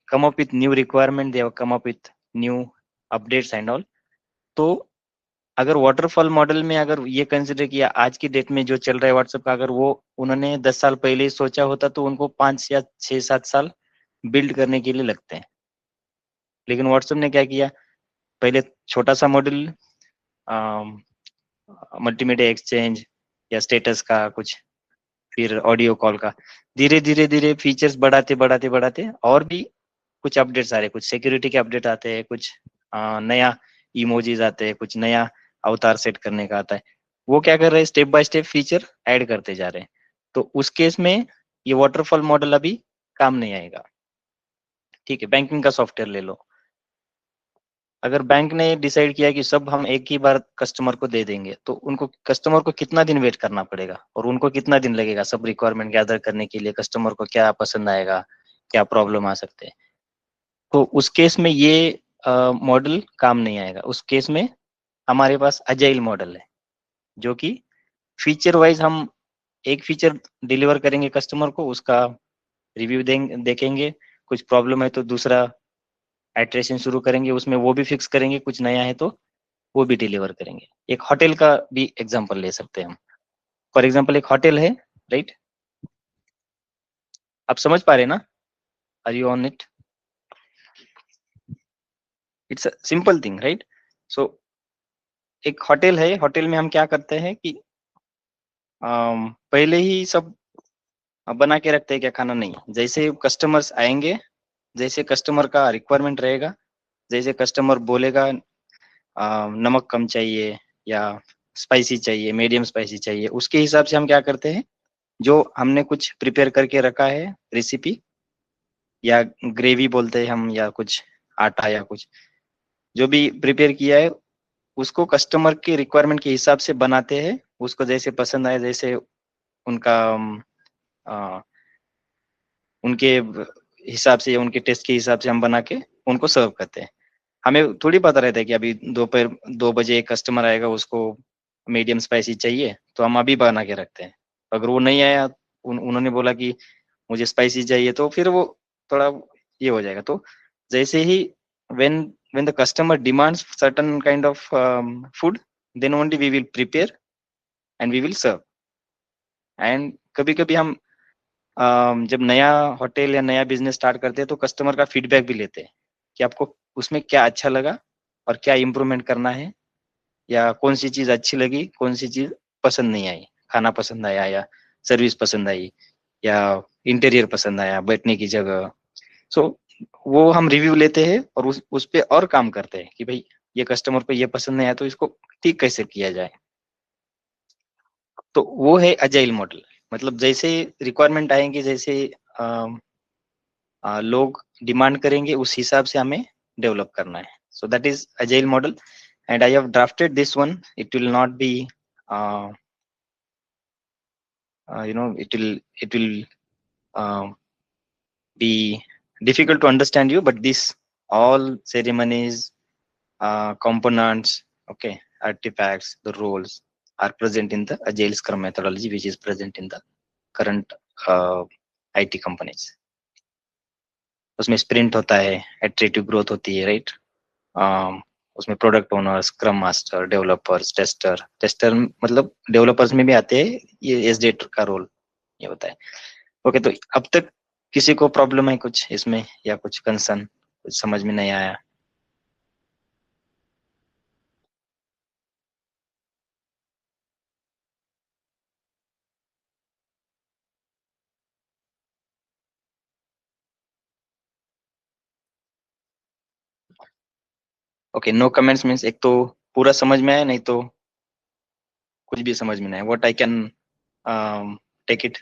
S2: come up with new requirement, they have come up with new updates and all. तो अगर वाटरफॉल मॉडल में अगर ये कंसिडर किया आज की डेट में जो चल रहा है व्हाट्सएप का, अगर वो उन्होंने 10 साल पहले ही सोचा होता तो उनको 5 या 6-7 साल बिल्ड करने के लिए लगते हैं। लेकिन व्हाट्सएप ने क्या किया, पहले छोटा सा मॉडल, मल्टीमीडिया एक्सचेंज या स्टेटस का कुछ, फिर ऑडियो कॉल का, धीरे धीरे धीरे फीचर्स बढ़ाते बढ़ाते बढ़ाते और भी कुछ अपडेट्स आ रहे हैं, कुछ सिक्योरिटी के अपडेट आते हैं, कुछ नया इमोजीज आते हैं, कुछ नया अवतार सेट करने का आता है। वो क्या कर रहे हैं, step by step feature add करते जा रहे हैं। तो उस केस में ये वाटरफॉल मॉडल अभी काम नहीं आएगा, ठीक है। बैंकिंग का सॉफ्टवेयर ले लो, अगर बैंक ने डिसाइड किया कि सब हम एक ही बार कस्टमर को दे देंगे, तो उनको कस्टमर को कितना दिन वेट करना पड़ेगा और उनको कितना दिन लगेगा सब रिक्वायरमेंट गैदर करने के लिए, कस्टमर को क्या पसंद आएगा, क्या प्रॉब्लम आ सकते हैं। तो उस केस में ये मॉडल काम नहीं आएगा। उस केस में हमारे पास अजाइल मॉडल है, जो कि फीचर वाइज हम एक फीचर डिलीवर करेंगे कस्टमर को, उसका रिव्यू देखेंगे, कुछ प्रॉब्लम है तो दूसरा आइटरेशन शुरू करेंगे, उसमें वो भी फिक्स करेंगे, कुछ नया है तो वो भी डिलीवर करेंगे। एक होटल का भी एग्जांपल ले सकते हैं हम। फॉर एग्जांपल एक होटल है, राइट, आप समझ पा रहे हैं ना, are you on it? It's a simple thing, right. So एक होटल है, होटल में हम क्या करते हैं कि पहले ही सब बना के रखते हैं क्या खाना, नहीं, जैसे कस्टमर्स आएंगे, जैसे कस्टमर का रिक्वायरमेंट रहेगा, जैसे कस्टमर बोलेगा नमक कम चाहिए या स्पाइसी चाहिए, मीडियम स्पाइसी चाहिए, उसके हिसाब से हम क्या करते हैं, जो हमने कुछ प्रिपेयर करके रखा है रेसिपी या ग्रेवी बोलते हैं हम, या कुछ आटा या कुछ जो भी प्रिपेयर किया है, उसको कस्टमर के रिक्वायरमेंट के हिसाब से बनाते हैं, उसको जैसे पसंद आए, जैसे उनका आ, उनके हिसाब से या उनके टेस्ट के हिसाब से हम बना के उनको सर्व करते हैं। हमें थोड़ी पता रहता है कि अभी दोपहर 2 बजे एक कस्टमर आएगा, उसको मीडियम स्पाइसी चाहिए, तो हम अभी बना के रखते हैं। अगर वो नहीं आया, उन्होंने बोला कि मुझे स्पाइसी चाहिए, तो फिर वो थोड़ा ये हो जाएगा। तो जैसे ही when when the customer demands certain kind of food, then only we will prepare and we will serve. And कभी कभी हम जब नया होटल या नया बिजनेस स्टार्ट करते हैं तो कस्टमर का फीडबैक भी लेते हैं कि आपको उसमें क्या अच्छा लगा और क्या इम्प्रूवमेंट करना है, या कौन सी चीज अच्छी लगी, कौन सी चीज पसंद नहीं आई, खाना पसंद आया या सर्विस पसंद आई या इंटीरियर पसंद आया, बैठने की जगह। सो वो हम रिव्यू लेते हैं और उस पे और काम करते हैं कि भाई ये कस्टमर को ये पसंद नहीं आया तो इसको ठीक कैसे किया जाए। तो वो है अजाइल मॉडल। मतलब जैसे रिक्वायरमेंट आएंगे, जैसे लोग डिमांड करेंगे, उस हिसाब से हमें डेवलप करना है। सो that is agile model and I have drafted this one. It will not be it will be difficult to understand you, but this all ceremonies, components, okay, artifacts, the roles are present in the agile scrum methodology, which is present in the current IT companies. उसमें sprint होता है, एटरेटिव growth होती है, right. उसमें product owner, scrum master, developers, tester मतलब developers में भी आते हैं, ये एसडी का रोल ये होता है। ओके, तो अब तक किसी को प्रॉब्लम है कुछ इसमें, या कुछ कंसर्न, कुछ समझ में नहीं आया? ओके, नो कमेंट्स मीन्स एक तो पूरा समझ में आया, नहीं तो कुछ भी समझ में नहीं आया। What I can take it?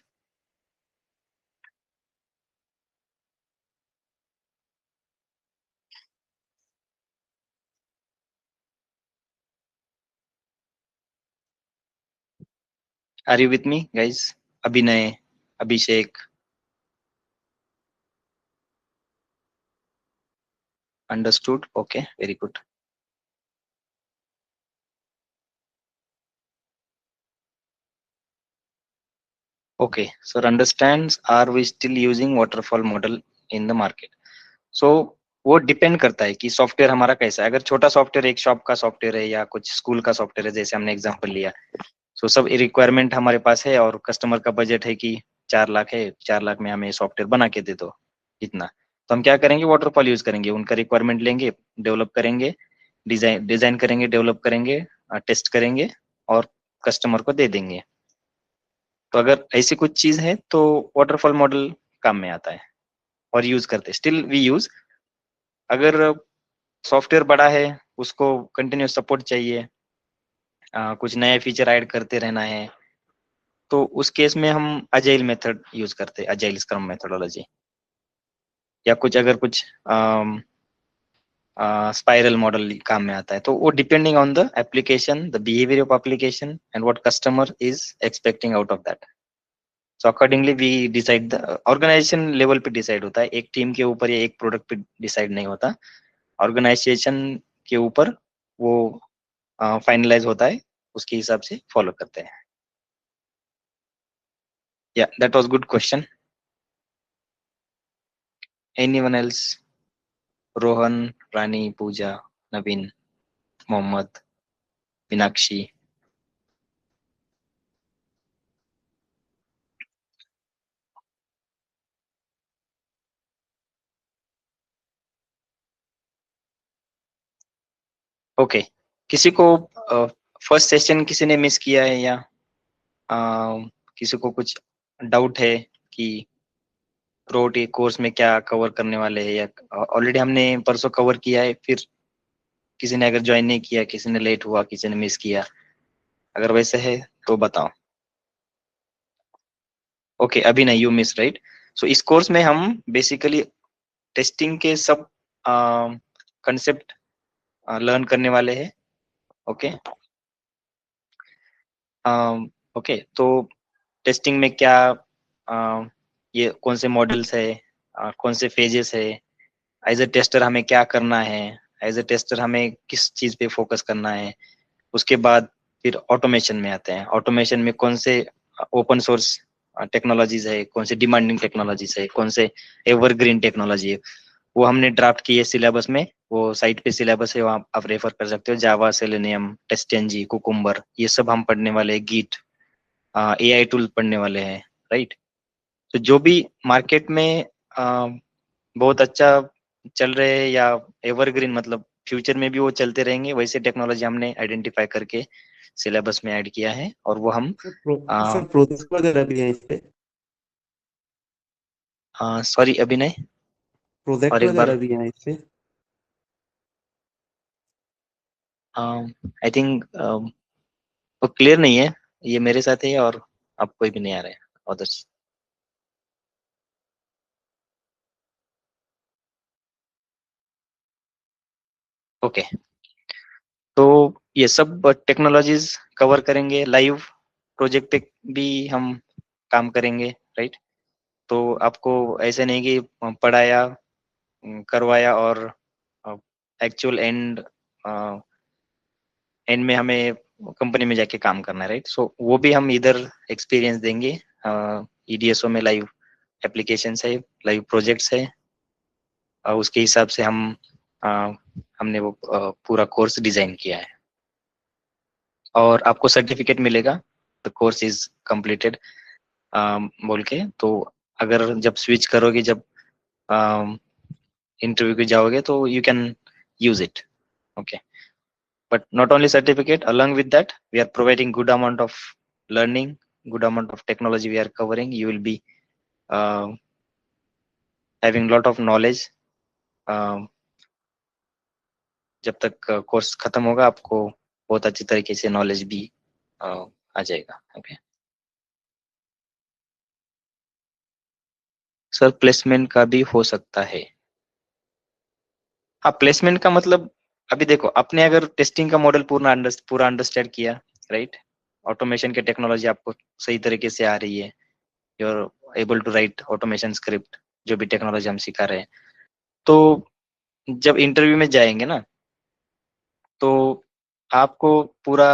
S2: Are you with me guys? Abhinay, Abhishek, understood? Okay, very good. Okay sir, understands are we still using waterfall model in the market? So वो डिपेंड करता है कि सॉफ्टवेयर हमारा कैसा है। अगर छोटा सॉफ्टवेयर, एक शॉप का सॉफ्टवेयर है या कुछ स्कूल का सॉफ्टवेयर है, जैसे हमने एग्जांपल लिया, सो सब रिक्वायरमेंट हमारे पास है और कस्टमर का बजट है कि 4 लाख है, 4 लाख में हमें सॉफ्टवेयर बना के दे दो इतना, तो हम क्या करेंगे, वाटरफॉल यूज करेंगे। उनका रिक्वायरमेंट लेंगे, डेवलप करेंगे, डिजाइन डिजाइन करेंगे, डेवलप करेंगे, टेस्ट करेंगे और कस्टमर को दे देंगे। तो अगर ऐसी कुछ चीज है तो वाटरफॉल मॉडल काम में आता है और यूज करते, स्टिल वी यूज। अगर सॉफ्टवेयर बड़ा है, उसको कंटिन्यूस सपोर्ट चाहिए, कुछ नया फीचर ऐड करते रहना है, तो उस केस में हम अजाइल मेथड यूज करते हैं, अजाइल स्क्रम मेथोडोलॉजी। या कुछ अगर कुछ स्पाइरल मॉडल काम में आता है, तो वो depending on the application, the behaviour of application and what customer is expecting out of that. So accordingly we decide, the organisation level पे डिसाइड होता है, एक टीम के ऊपर या एक प्रोडक्ट पे डिसाइड नहीं होता, ऑर्गेनाइजेशन के ऊपर वो फाइनलाइज होता है, उसके हिसाब से फॉलो करते हैं। या that was good question. Anyone else? Rohan, Rani, Pooja, Naveen, Mohammed, Meenakshi? Okay, किसी को फर्स्ट सेशन किसी ने मिस किया है, या किसी को कुछ डाउट है कि प्रोटी कोर्स में क्या कवर करने वाले हैं, या ऑलरेडी हमने परसों कवर किया है, फिर किसी ने अगर ज्वाइन नहीं किया, किसी ने लेट हुआ, किसी ने मिस किया, अगर वैसे है तो बताओ। ओके, अभी नहीं, यू मिस, राइट। सो इस कोर्स में हम बेसिकली टेस्टिंग के सब कंसेप्ट लर्न करने वाले हैं। ओके, ओके, तो टेस्टिंग में क्या, ये कौन से मॉडल्स है, कौन से फेजेस है, एज अ टेस्टर हमें क्या करना है, एज अ टेस्टर हमें किस चीज पे फोकस करना है। उसके बाद फिर ऑटोमेशन में आते हैं, ऑटोमेशन में कौन से ओपन सोर्स टेक्नोलॉजीज है, कौन से डिमांडिंग टेक्नोलॉजीज है, कौन से एवरग्रीन टेक्नोलॉजी है, वो हमने ड्राफ्ट की है सिलेबस में। वो साइट पे सिलेबस है, वहाँ आप रेफर कर सकते हो। जावा, सेलेनियम, टेस्टेंजी, कुकुम्बर, ये सब हम पढ़ने वाले हैं। गीट, एआई टूल पढ़ने वाले हैं, राइट। तो जो भी मार्केट में बहुत अच्छा चल रहे हैं, या एवरग्रीन मतलब फ्यूचर में भी वो चलते रहेंगे, वैसे टेक्नोलॉजी हमने आइडेंटिफाई करके सिलेबस में ऐड किया है, और वो हम
S3: सर प्रोजेक्ट वगैरह भी है इस पे?
S2: सॉरी अभिनय, और
S3: प्रोजेक्ट
S2: एक बार।
S3: वगैरह भी है इस पे?
S2: आई थिंक वो क्लियर नहीं है, ये मेरे साथ है और अब कोई भी नहीं आ रहा है अदर्स। ओके, तो ये सब टेक्नोलॉजीज कवर करेंगे, लाइव प्रोजेक्ट पे भी हम काम करेंगे, राइट। तो आपको ऐसे नहीं कि पढ़ाया, करवाया और एक्चुअल एंड में हमें कंपनी में जाके काम करना है, राइट। सो वो भी हम इधर एक्सपीरियंस देंगे। ईडीएसओ में लाइव एप्लीकेशंस है, लाइव प्रोजेक्ट्स है, उसके हिसाब से हमने वो पूरा कोर्स डिजाइन किया है और आपको सर्टिफिकेट मिलेगा द कोर्स इज कंप्लीटेड बोल के। तो अगर जब स्विच करोगे, जब इंटरव्यू के जाओगे, तो you can use it. Okay, but not only certificate, along with that we are providing good amount of learning, good amount of technology we are covering. You will be uh, having lot of knowledge. जब तक course खत्म होगा, आपको बहुत अच्छी तरीके से knowledge भी आ जाएगा। ओके सर, प्लेसमेंट का भी हो सकता है। हाँ, प्लेसमेंट का मतलब अभी देखो, आपने अगर टेस्टिंग का मॉडल पूरा अंडरस्टैंड किया, राइट, ऑटोमेशन के टेक्नोलॉजी आपको सही तरीके से आ रही है, you are able to write automation script, जो भी टेक्नोलॉजी हम सिखा रहे हैं, तो जब इंटरव्यू में जाएंगे ना, तो आपको पूरा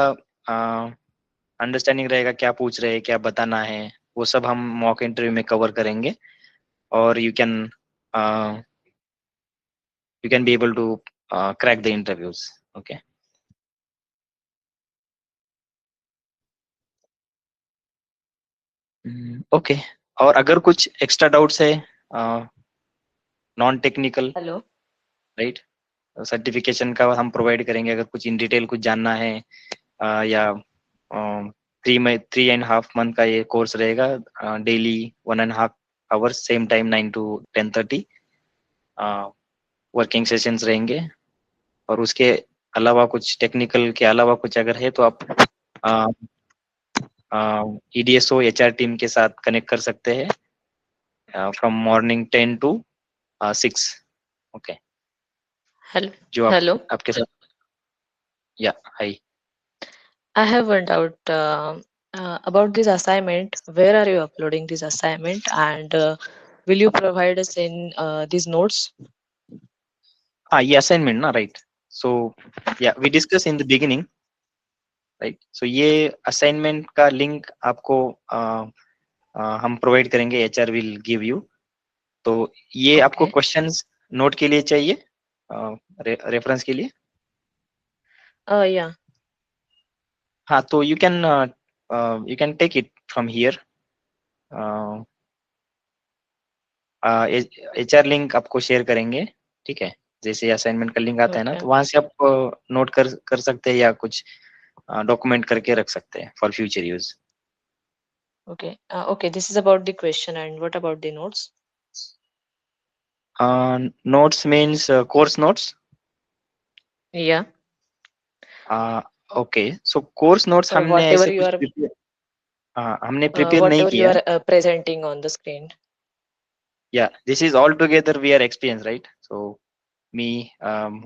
S2: अंडरस्टैंडिंग रहेगा क्या पूछ रहे हैं, क्या बताना है। वो सब हम मॉक इंटरव्यू में कवर करेंगे और you can be able to crack the interviews. Okay, okay. और अगर कुछ एक्स्ट्रा डाउट्स है, non technical,
S4: hello.
S2: Right, certification का हम प्रोवाइड करेंगे। अगर कुछ इन डिटेल कुछ जानना है, या 3.5 मंथ का ये कोर्स रहेगा, daily 1.5 hours, same time 9 to 10:30 working sessions रहेंगे। और उसके अलावा कुछ टेक्निकल के अलावा कुछ अगर है, तो आप ईडीएसओ एचआर टीम के साथ कनेक्ट कर सकते हैं from morning 10 to 6। Okay,
S4: Hello.
S2: जो
S4: Hello.
S2: आपके साथ, या high.
S4: I have one doubt about this assignment. Where are you uploading this assignment, and will you provide us in these notes?
S2: हाँ, ये असाइनमेंट ना, राइट। सो या we discuss in the beginning, right. So ये assignment का link आपको हम provide करेंगे, HR will give you. तो ये आपको
S4: Okay.
S2: क्वेश्चंस नोट के लिए चाहिए, रेफरेंस के लिए।
S4: Yeah.
S2: हाँ, तो you can take it from here. HR link आपको शेयर करेंगे, ठीक है। जैसे असाइनमेंट का लिंक आता है ना,
S4: Okay.
S2: तो वहां से आप नोट कर सकते हैं या कुछ डॉक्यूमेंट करके रख सकते हैं for future use.
S4: Okay. Okay. This is about the question, and what about the notes?
S2: Notes means course notes.
S4: Yeah.
S2: Okay, so course notes हमने
S4: Whatever
S2: ऐसे
S4: you
S2: कुछ
S4: are,
S2: हमने प्रिपेयर नहीं
S4: whatever you
S2: किया।
S4: are presenting on the screen.
S2: Yeah, this is all together we are experienced, right? So me,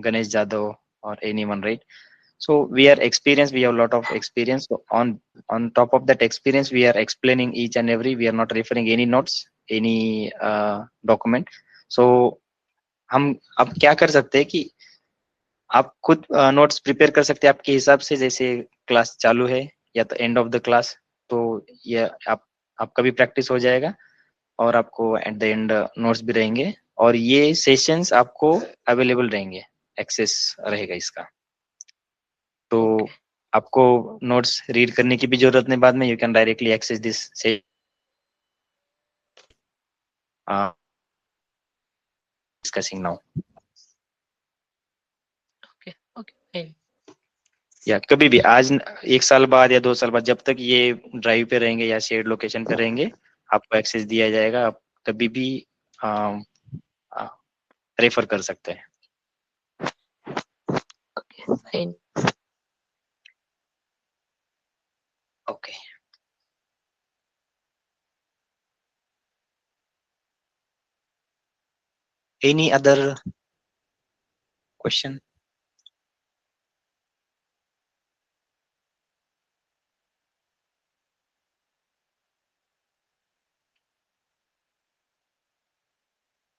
S2: Ganesh Jadhav, or anyone, right? So we are experienced, we have a lot of experience. So on top of that experience, we are explaining each and every, we are not referring any notes, any document. So हम अब क्या कर सकते हैं कि आप खुद notes prepare कर सकते हैं आपके हिसाब से, जैसे क्लास चालू है या तो एंड ऑफ द क्लास, तो ये आपका भी प्रैक्टिस हो जाएगा और आपको एट द एंड नोट्स भी रहेंगे और ये सेशंस आपको अवेलेबल रहेंगे, एक्सेस रहेगा इसका। तो
S4: Okay.
S2: आपको नोट्स रीड करने की भी जरूरत नहीं बाद में, you can directly access this discussing now.
S4: Okay. Okay. Fine.
S2: या कभी भी आज, 1 साल बाद या 2 साल बाद, जब तक ये ड्राइव पे रहेंगे या शेयर्ड लोकेशन पे रहेंगे, आपको एक्सेस दिया जाएगा। आप कभी भी रेफर कर सकते हैं।
S4: Okay. Fine.
S2: Okay. any other question?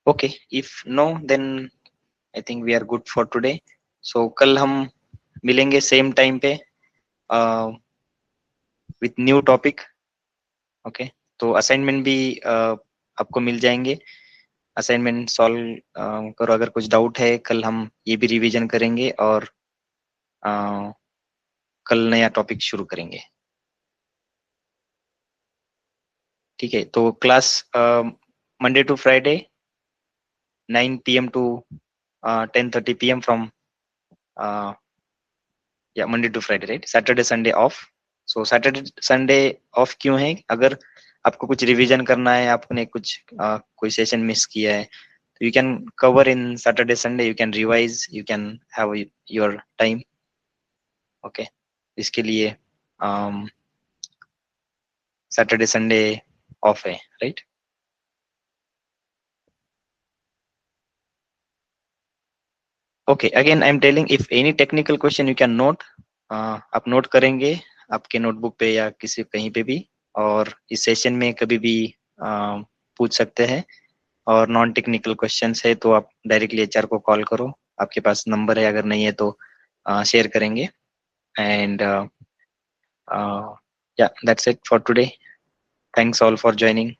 S2: Okay, if no, then I think we are good for today. So कल हम मिलेंगे सेम टाइम पे विथ न्यू टॉपिक. ओके, तो असाइनमेंट भी आपको मिल जाएंगे. असाइनमेंट सॉल्व करो. अगर कुछ डाउट है कल हम ये भी रिवीजन करेंगे और कल नया टॉपिक शुरू करेंगे. ठीक है, तो class Monday to Friday 9 PM to 10:30 PM from या Monday to Friday, right. Saturday Sunday off. So Saturday Sunday off क्यों है? अगर आपको कुछ रिवीजन करना है, आपने कुछ कोई सेशन मिस किया है, तो you can cover in Saturday Sunday. You can revise, you can have your time. Okay, इसके लिए सैटरडे संडे ऑफ है, right. Okay, again I am telling, if any technical question you can note. आप note करेंगे आपके notebook पे या किसी कहीं पे भी, और इस सेशन में कभी भी पूछ सकते हैं. और नॉन टेक्निकल क्वेश्चंस है तो आप डायरेक्टली एचआर को कॉल करो. आपके पास नंबर है, अगर नहीं है तो शेयर करेंगे. एंड या that's it for today. Thanks all for joining.